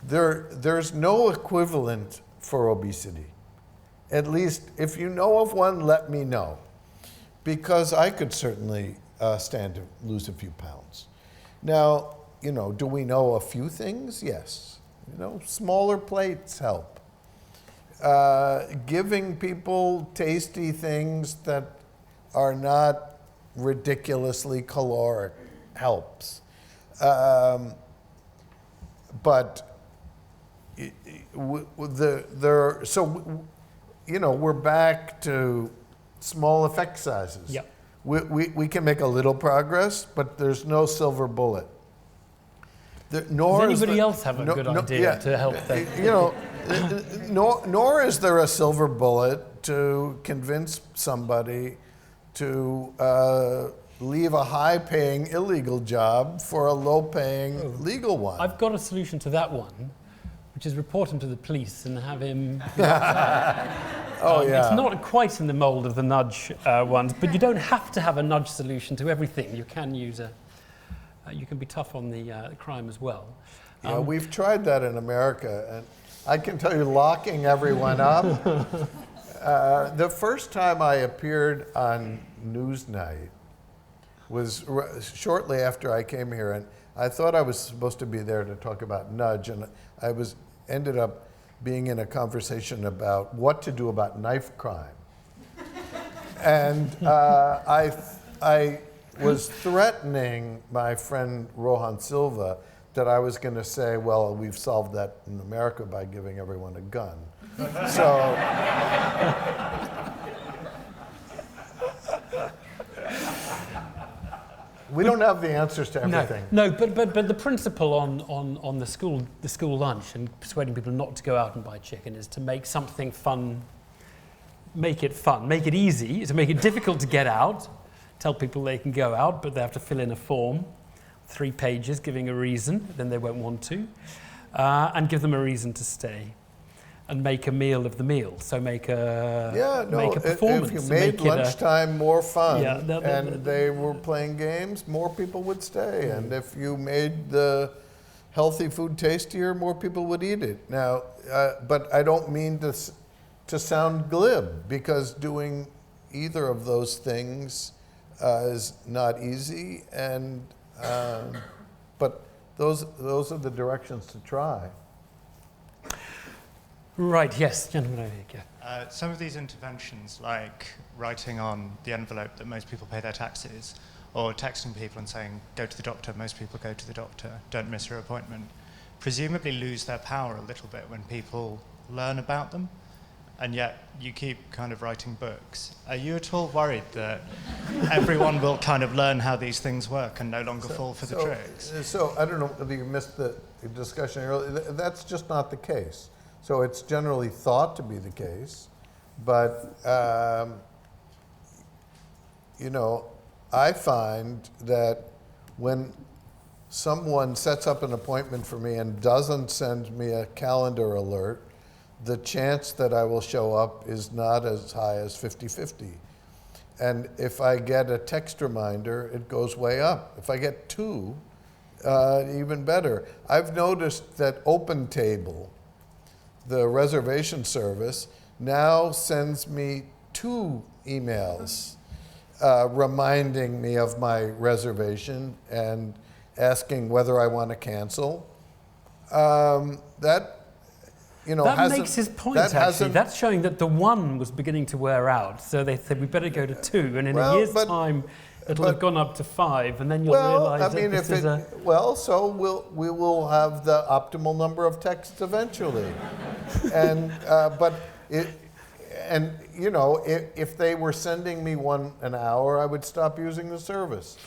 There's no equivalent for obesity. At least, if you know of one, let me know, because I could certainly stand to lose a few pounds. Now, you know, do we know a few things? Yes. You know, smaller plates help. Giving people tasty things that are not ridiculously caloric helps. But we're back to small effect sizes.
Yep.
We can make a little progress, but there's no silver bullet.
Does anybody else have a good idea to help them?
Nor is there a silver bullet to convince somebody to leave a high-paying illegal job for a low-paying legal one.
I've got a solution to that one, which is report him to the police and have him... It's not quite in the mould of the nudge ones, but you don't have to have a nudge solution to everything. You can use you can be tough on the crime as well.
We've tried that in America, and I can tell you, locking everyone up. The first time I appeared on Newsnight was shortly after I came here, and I thought I was supposed to be there to talk about nudge, and I ended up being in a conversation about what to do about knife crime. And I was threatening my friend Rohan Silva that I was going to say, well, we've solved that in America by giving everyone a gun. So we don't have the answers to everything.
No, but the principle on the school lunch and persuading people not to go out and buy chicken is to make something fun, make it fun, make it easy, to make it difficult to get out. Tell people they can go out, but they have to fill in a form, 3 pages, giving a reason, then they won't want to, and give them a reason to stay, and make a meal of the meal. So make a performance.
If you made lunchtime more fun and they were playing games, more people would stay. And if you made the healthy food tastier, more people would eat it. Now, but I don't mean to sound glib, because doing either of those things is not easy, and but those are the directions to try.
Right, yes, gentlemen over here.
Some of these interventions, like writing on the envelope that most people pay their taxes, or texting people and saying, go to the doctor, most people go to the doctor, don't miss your appointment, presumably lose their power a little bit when people learn about them. And yet you keep kind of writing books. Are you at all worried that everyone will kind of learn how these things work and no longer fall for the tricks?
So I don't know whether you missed the discussion earlier. That's just not the case. So it's generally thought to be the case, but I find that when someone sets up an appointment for me and doesn't send me a calendar alert, the chance that I will show up is not as high as 50-50. And if I get a text reminder, it goes way up. If I get 2, even better. I've noticed that OpenTable, the reservation service, now sends me 2 emails reminding me of my reservation and asking whether I want to cancel. That
makes his point, actually. That's showing that the 1 was beginning to wear out. So they said, we better go to 2. And in a year's time, it'll have gone up to 5. And then you'll realize that this is a...
Well, so we will have the optimal number of texts eventually. And, if they were sending me one an hour, I would stop using the service.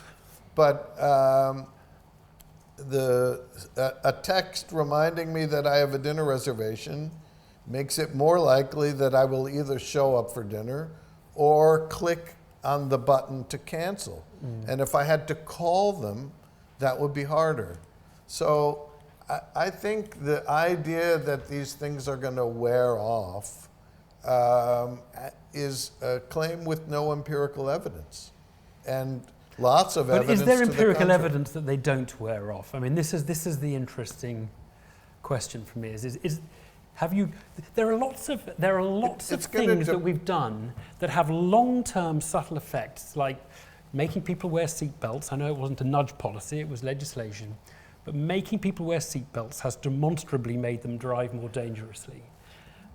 But a text reminding me that I have a dinner reservation makes it more likely that I will either show up for dinner or click on the button to cancel. And if I had to call them, that would be harder. So I think the idea that these things are going to wear off is a claim with no empirical evidence. And lots of evidence.
But is there empirical evidence that they don't wear off? I mean, this is the interesting question for me. There are lots of things that we've done that have long-term subtle effects, like making people wear seatbelts. I know it wasn't a nudge policy; it was legislation, but making people wear seatbelts has demonstrably made them drive more dangerously,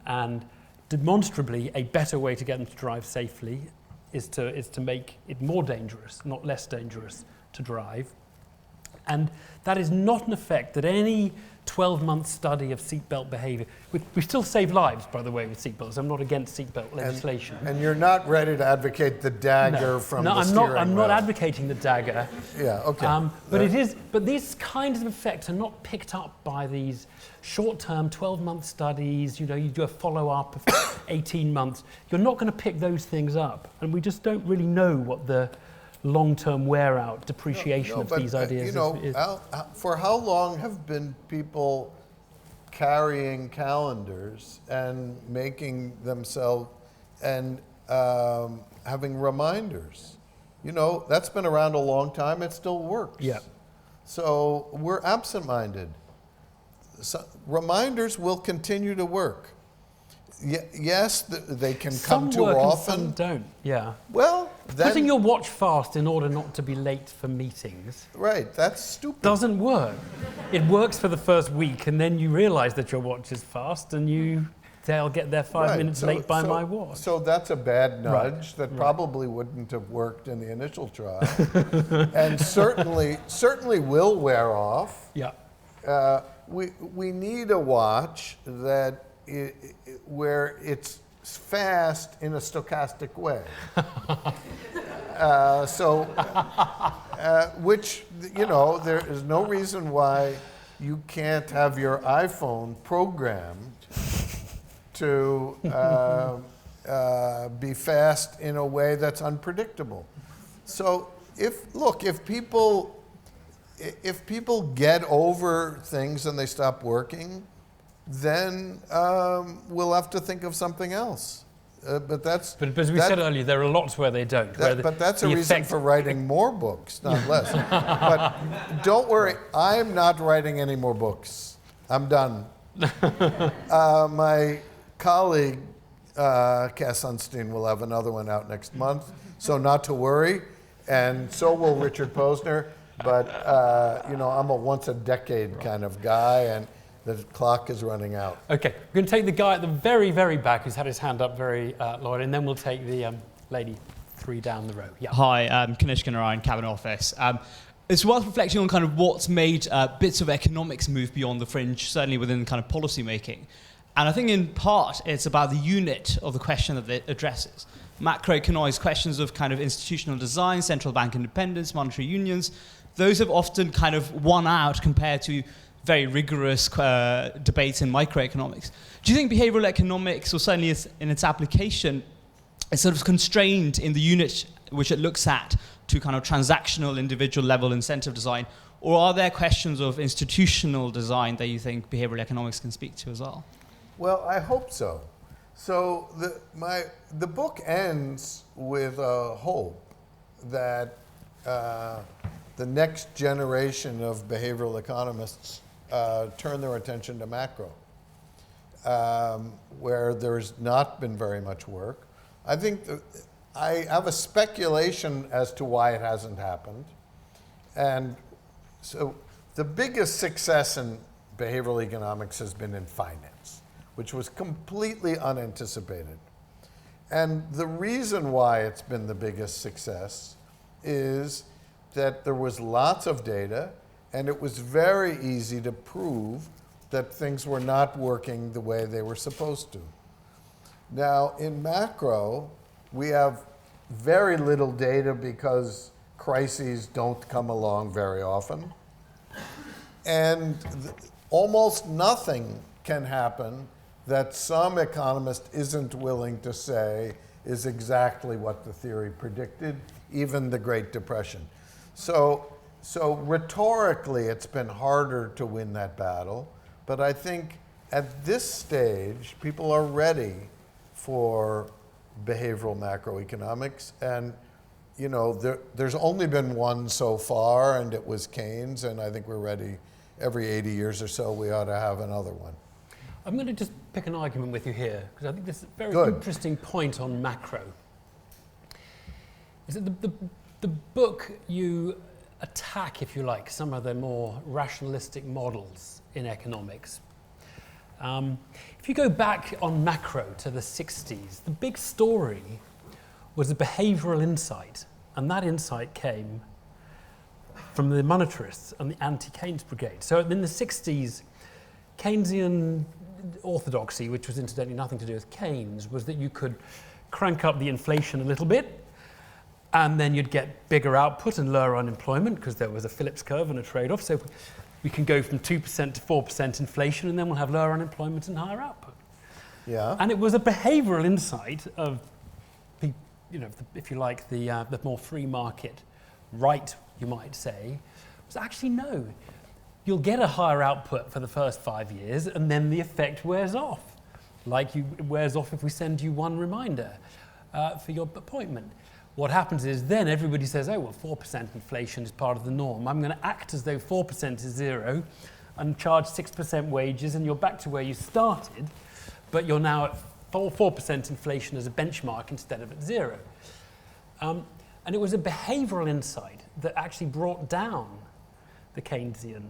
and demonstrably a better way to get them to drive safely is to make it more dangerous, not less dangerous to drive. And that is not an effect that any 12-month study of seatbelt behavior, we still save lives, by the way, with seatbelts. I'm not against seatbelt legislation.
And you're not ready to advocate the dagger from the steering wheel.
I'm not advocating the dagger.
Yeah, okay.
But these kinds of effects are not picked up by these short-term 12-month studies. You do a follow-up of 18 months. You're not going to pick those things up. And we just don't really know what the long-term wear-out depreciation of these ideas is.
For how long have been people carrying calendars and making themselves and having reminders? That's been around a long time. It still works.
Yeah.
So we're absent-minded. So reminders will continue to work. Yes, they can come too often.
Some don't. Yeah.
Well, then,
putting your watch fast in order not to be late for meetings.
Right. That's stupid.
Doesn't work. It works for the first week, and then you realise that your watch is fast, and they'll get there 5 minutes late by my watch.
So that's a bad nudge that probably wouldn't have worked in the initial trial, and certainly will wear off.
Yeah.
We need a watch that where it's fast in a stochastic way. Which, there is no reason why you can't have your iPhone programmed to be fast in a way that's unpredictable. So if people get over things and they stop working, then we'll have to think of something else. But as we said
earlier, there are lots where they don't.
But that's a reason for writing more books, not less. But don't worry, I'm not writing any more books. I'm done. My colleague, Cass Sunstein, will have another one out next month, so not to worry. And so will Richard Posner. But, I'm a once-a-decade kind of guy, and the clock is running out.
Okay, we're going to take the guy at the very, very back who's had his hand up very loud, and then we'll take the lady 3 down the row. Yeah.
Hi, Kanishka Narayan, Cabinet Office. It's worth reflecting on kind of what's made bits of economics move beyond the fringe, certainly within kind of policy making. And I think in part it's about the unit of the question that it addresses. Macroeconomics questions of kind of institutional design, central bank independence, monetary unions, those have often kind of won out compared to very rigorous debates in microeconomics. Do you think behavioral economics, or certainly in its application, is sort of constrained in the unit which it looks at to kind of transactional, individual level incentive design? Or are there questions of institutional design that you think behavioral economics can speak to as well?
Well, I hope so. So the book ends with a hope that the next generation of behavioral economists turn their attention to macro, where there's not been very much work. I think I have a speculation as to why it hasn't happened. And so the biggest success in behavioral economics has been in finance, which was completely unanticipated. And the reason why it's been the biggest success is that there was lots of data, and it was very easy to prove that things were not working the way they were supposed to. Now, in macro, we have very little data because crises don't come along very often. And almost nothing can happen that some economist isn't willing to say is exactly what the theory predicted, even the Great Depression. So rhetorically, it's been harder to win that battle, but I think at this stage, people are ready for behavioral macroeconomics, and there's only been one so far, and it was Keynes, and I think we're ready. Every 80 years or so, we ought to have another one.
I'm going to just pick an argument with you here, because I think this is a very interesting point on macro. Is that the book, you attack, if you like, some of the more rationalistic models in economics. If you go back on macro to the 60s, the big story was a behavioural insight, and that insight came from the monetarists and the anti-Keynes brigade. So in the 60s, Keynesian orthodoxy, which was incidentally nothing to do with Keynes, was that you could crank up the inflation a little bit, and then you'd get bigger output and lower unemployment, because there was a Phillips curve and a trade-off. So we can go from 2% to 4% inflation, and then we'll have lower unemployment and higher output.
Yeah.
And it was a behavioural insight of, if you like, the more free market right, you might say, was actually no. You'll get a higher output for the first 5 years, and then the effect wears off. Like it wears off if we send you one reminder for your appointment. What happens is then everybody says, oh, well, 4% inflation is part of the norm. I'm going to act as though 4% is zero and charge 6% wages, and you're back to where you started, but you're now at 4% inflation as a benchmark instead of at zero. And it was a behavioural insight that actually brought down the Keynesian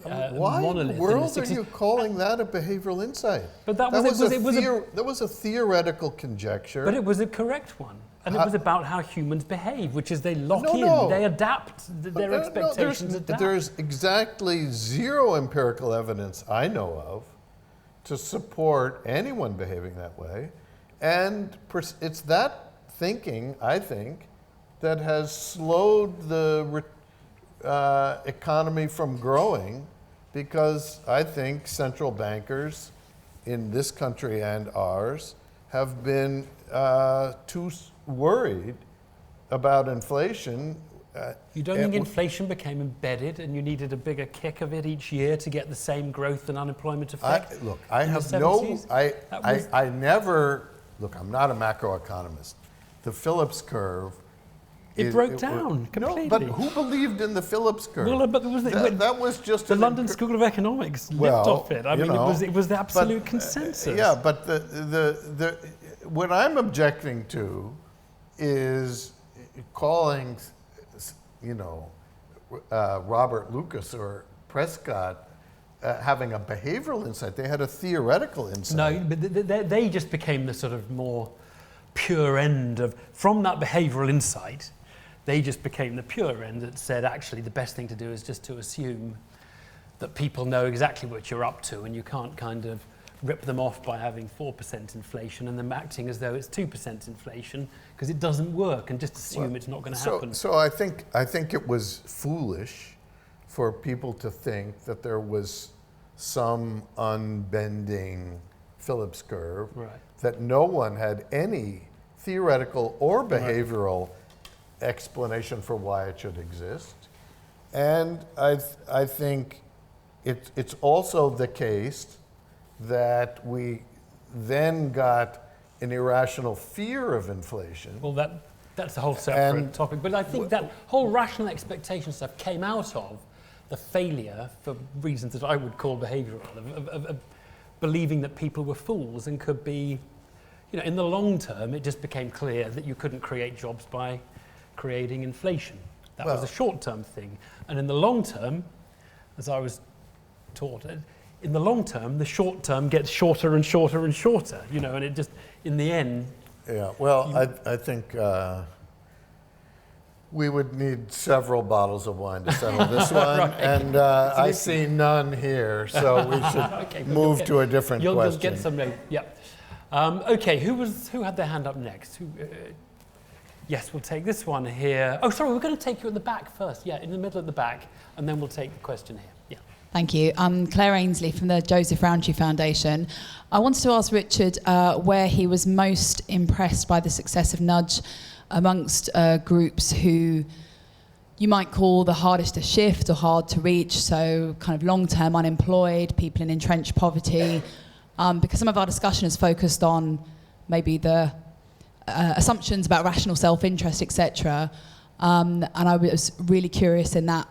Why in
monolith
the world
in the 60s.
are you calling that a behavioural insight?
But
that was a theoretical conjecture.
But it was a correct one. And it was about how humans behave, which is they lock in, they adapt, their expectations adapt.
There's exactly zero empirical evidence I know of to support anyone behaving that way. And it's that thinking, I think, that has slowed the economy from growing, because I think central bankers in this country and ours have been too worried about inflation.
You don't think inflation became embedded and you needed a bigger kick of it each year to get the same growth and unemployment effect?
I'm not a macroeconomist. The Phillips curve,
it broke down completely.
No, but who believed in the Phillips curve?
Well, but
that was just
the London School of Economics lived off it. I mean, it was the absolute consensus.
Yeah, but what I'm objecting to is calling, Robert Lucas or Prescott having a behavioral insight. They had a theoretical insight.
No, but they just became the sort of more pure end of, from that behavioral insight, they just became the pure end that said, actually, the best thing to do is just to assume that people know exactly what you're up to, and you can't kind of rip them off by having 4% inflation and them acting as though it's 2% inflation, because it doesn't work, and just assume it's not going to happen.
So I think it was foolish for people to think that there was some unbending Phillips curve, that no one had any theoretical or behavioral explanation for why it should exist. And I think it's also the case that we then got an irrational fear of inflation.
Well, that's a whole separate topic. But I think that whole rational expectation stuff came out of the failure, for reasons that I would call behavioural, of believing that people were fools and could be, in the long term, it just became clear that you couldn't create jobs by creating inflation. That was a short-term thing. And in the long term, as I was taught, in the long term, the short term gets shorter and shorter and shorter, and it just, in the end...
Yeah, well, I think we would need several bottles of wine to settle this one, and I see none here, so we should move to a different question.
You'll get some, okay, who had their hand up next? Yes, we'll take this one here. Oh, sorry, we're going to take you at the back first. Yeah, in the middle at the back, and then we'll take the question here. Yeah.
Thank you. I'm Claire Ainsley from the Joseph Rowntree Foundation. I wanted to ask Richard where he was most impressed by the success of Nudge amongst groups who you might call the hardest to shift or hard to reach, so kind of long-term unemployed, people in entrenched poverty, because some of our discussion is focused on maybe the assumptions about rational self-interest, etc. And I was really curious in that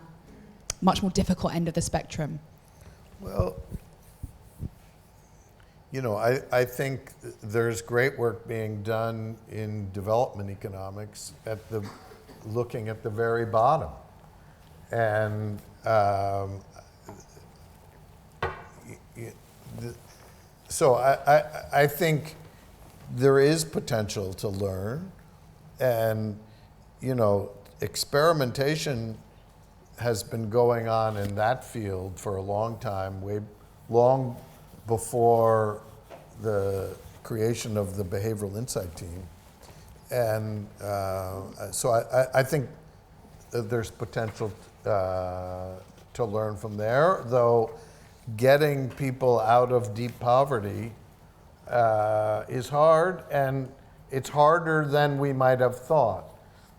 much more difficult end of the spectrum.
Well, I think there's great work being done in development economics looking at the very bottom. And so I think there is potential to learn, and experimentation has been going on in that field for a long time, way long before the creation of the Behavioral Insight team. And so I think that there's potential to learn from there, though getting people out of deep poverty is hard, and it's harder than we might have thought.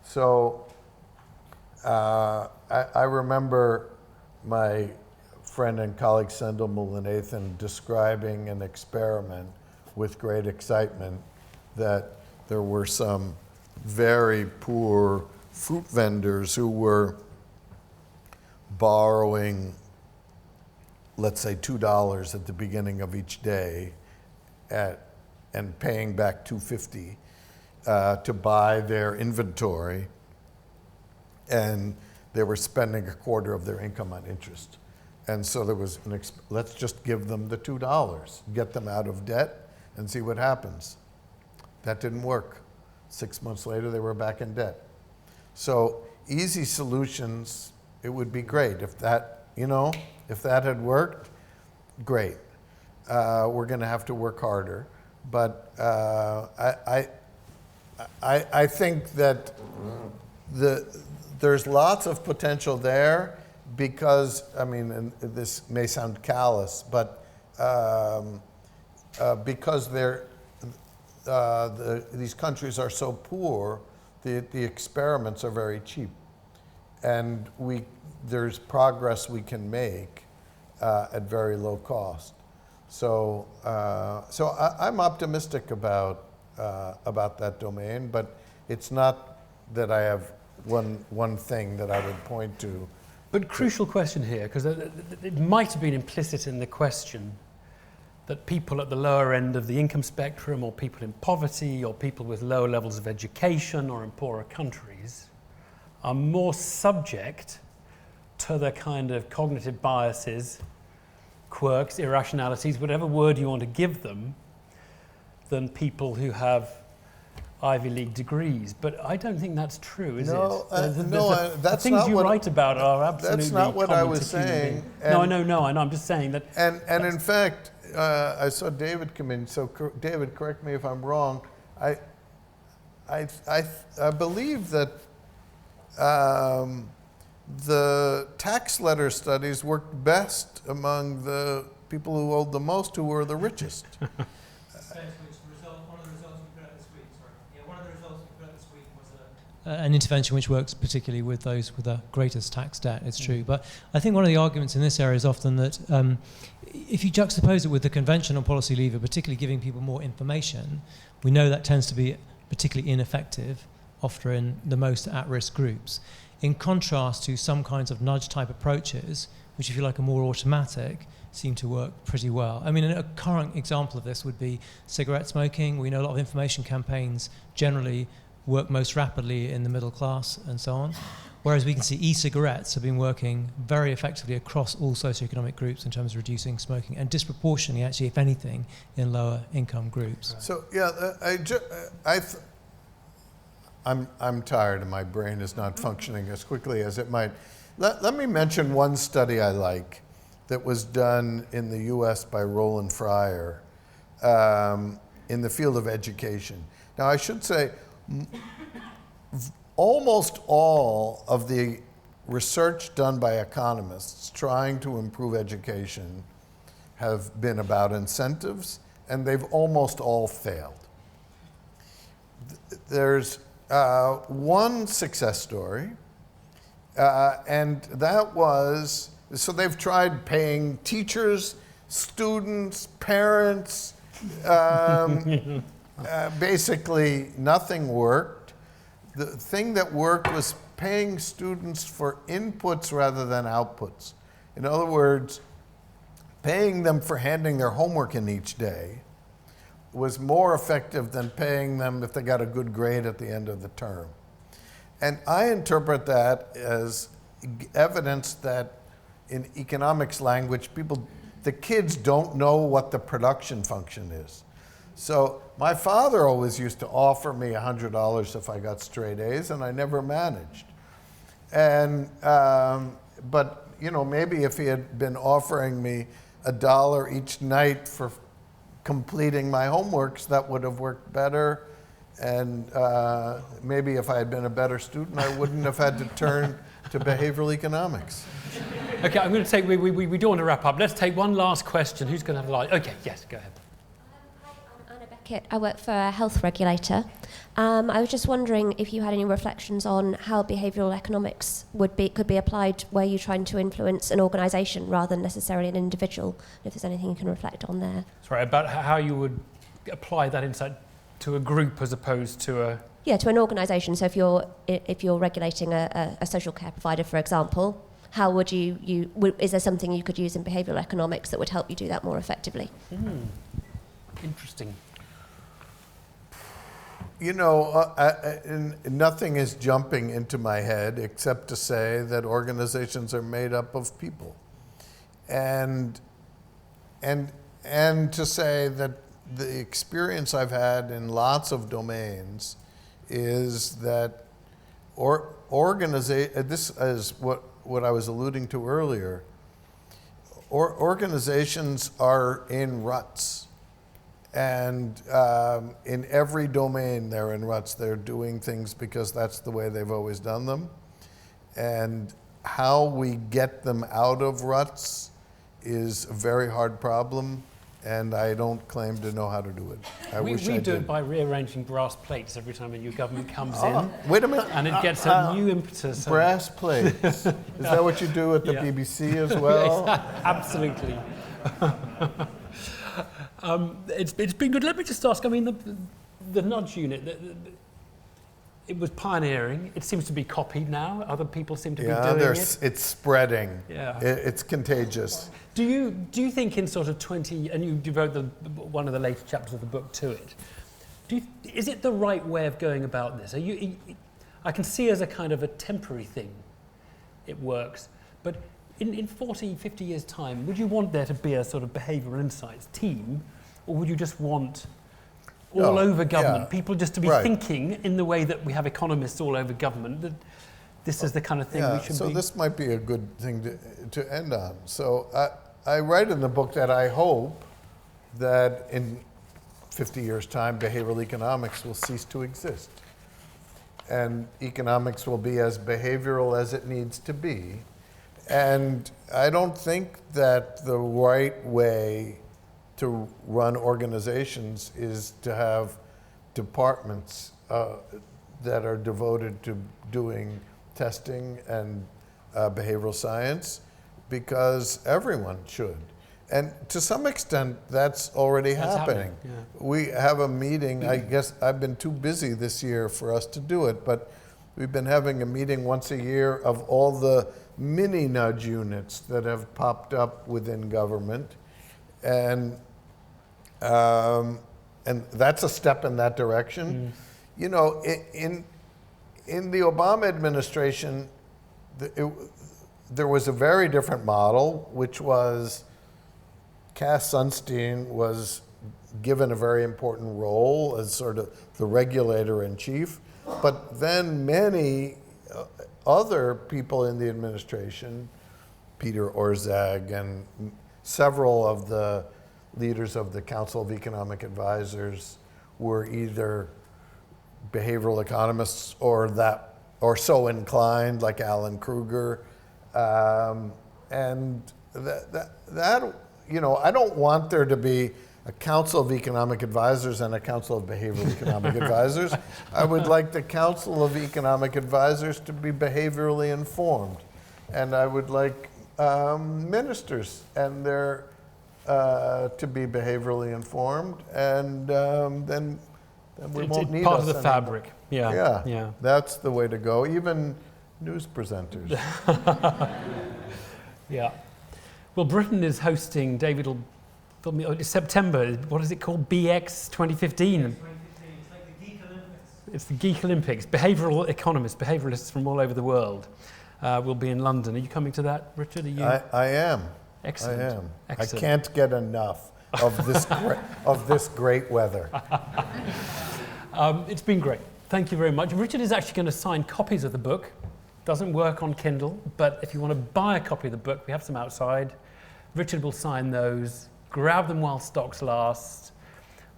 So I remember my friend and colleague Sendhil Mullainathan describing an experiment with great excitement, that there were some very poor fruit vendors who were borrowing, let's say, $2 at the beginning of each day and paying back $2.50 to buy their inventory, and they were spending a quarter of their income on interest. And so there was let's just give them the $2, get them out of debt, and see what happens. That didn't work. 6 months later, they were back in debt. So easy solutions, it would be great. If that had worked, great. We're going to have to work harder. But I think that there's lots of potential there because, and this may sound callous, but because these countries are so poor, the experiments are very cheap, and there's progress we can make at very low cost. So I'm optimistic about that domain, but it's not that I have one thing that I would point to.
But crucial question here, because it might have been implicit in the question that people at the lower end of the income spectrum, or people in poverty, or people with lower levels of education, or in poorer countries, are more subject to the kind of cognitive biases, quirks, irrationalities, whatever word you want to give them, than people who have Ivy League degrees. But I don't think that's true, is it?
That's
the things
not
you
what
write about are absolutely
that's not what I
common
was
to human
saying.
beings. No, I know. I'm just saying that.
And in fact, I saw David come in. So David, correct me if I'm wrong. I believe that the tax letter studies worked best among the people who owed the most, who were the richest.
An intervention which works particularly with those with the greatest tax debt, it's true. But I think one of the arguments in this area is often that if you juxtapose it with the conventional policy lever, particularly giving people more information, we know that tends to be particularly ineffective, often in the most at-risk groups. In contrast to some kinds of nudge-type approaches, which, if you like, are more automatic, seem to work pretty well. I mean, a current example of this would be cigarette smoking. We know a lot of information campaigns generally work most rapidly in the middle class and so on. Whereas we can see e-cigarettes have been working very effectively across all socioeconomic groups in terms of reducing smoking, and disproportionately, actually, if anything, in lower income groups.
So I'm tired and my brain is not functioning as quickly as it might. Let me mention one study I like that was done in the US by Roland Fryer in the field of education. Now, I should say, almost all of the research done by economists trying to improve education have been about incentives, and they've almost all failed. There's one success story, and that was, so they've tried paying teachers, students, parents, basically nothing worked. The thing that worked was paying students for inputs rather than outputs. In other words, paying them for handing their homework in each day was more effective than paying them if they got a good grade at the end of the term. And I interpret that as evidence that in economics language, the kids don't know what the production function is. So my father always used to offer me $100 if I got straight A's, and I never managed. And but you know, maybe if he had been offering me $1 each night for completing my homeworks, that would have worked better. And maybe if I had been a better student, I wouldn't have had to turn to behavioral economics.
Okay, I'm going to take, we do want to wrap up. Let's take one last question. Who's going to have a line? Okay, yes, go ahead.
I'm Anna Beckett. I work for a health regulator. I was just wondering if you had any reflections on how behavioural economics could be applied where you're trying to influence an organisation rather than necessarily an individual. If there's anything you can reflect on there.
Sorry, about how you would apply that insight to a group as opposed to a...
Yeah, to an organisation. So if you're regulating a social care provider, for example, how would is there something you could use in behavioural economics that would help you do that more effectively?
Interesting.
You know, nothing is jumping into my head except to say that organizations are made up of people, and to say that the experience I've had in lots of domains is that this is what I was alluding to earlier. Organizations are in ruts. And in every domain, they're in ruts. They're doing things because that's the way they've always done them. And how we get them out of ruts is a very hard problem, and I don't claim to know how to do it. I wish I did.
We do it by rearranging brass plates every time a new government comes in.
Wait a minute.
And it gets a new impetus.
Brass plates. Is that what you do at the BBC as well?
Absolutely. It's been good. Let me just ask, I mean, the nudge unit, it was pioneering. It seems to be copied now. Other people seem to be doing it.
It's spreading.
Yeah.
It's contagious.
Do you think in sort of 20, and you devote one of the later chapters of the book to it, is it the right way of going about this? I can see as a kind of a temporary thing it works, but in 40, 50 years' time, would you want there to be a sort of behavioural insights team, or would you just want all over government, people just to be thinking in the way that we have economists all over government, that this is the kind of thing we should be...
So this might be a good thing to end on. So I write in the book that I hope that in 50 years' time, behavioral economics will cease to exist. And economics will be as behavioral as it needs to be. And I don't think that the right way to run organizations is to have departments that are devoted to doing testing and behavioral science, because everyone should. And to some extent, that's already happening.
Yeah.
We have a meeting, I guess I've been too busy this year for us to do it, but we've been having a meeting once a year of all the mini nudge units that have popped up within government, and that's a step in that direction. You know, in the Obama administration, there was a very different model, which was Cass Sunstein was given a very important role as sort of the regulator in chief, but then many other people in the administration, Peter Orszag and several of the leaders of the Council of Economic Advisors, were either behavioral economists or so inclined, like Alan Kruger, and that you know, I don't want there to be a Council of Economic Advisors and a Council of Behavioral Economic Advisors. I would like the Council of Economic Advisors to be behaviorally informed. And I would like ministers and their to be behaviorally informed, and then we won't need
part
us
of the
anymore.
fabric. Yeah.
That's the way to go. Even news presenters.
Yeah. Well, Britain is hosting, David will film me, September, what is it called? BX 2015.
It's like the Geek Olympics.
It's the Geek Olympics. Behavioural economists, behaviouralists from all over the world will be in London. Are you coming to that, Richard? Are you?
I am.
Excellent.
I am.
Excellent.
I can't get enough. of this great weather.
It's been great. Thank you very much. Richard is actually going to sign copies of the book. Doesn't work on Kindle, but if you want to buy a copy of the book, we have some outside. Richard will sign those. Grab them while stocks last.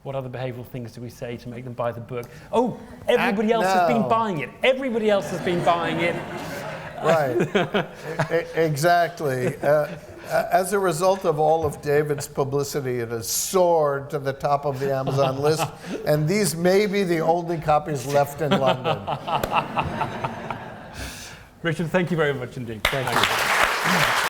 What other behavioural things do we say to make them buy the book? Oh, everybody else has been buying it. Everybody else has been buying it.
Right. Exactly. As a result of all of David's publicity, it has soared to the top of the Amazon list, and these may be the only copies left in London.
Richard, thank you very much indeed. Thank you.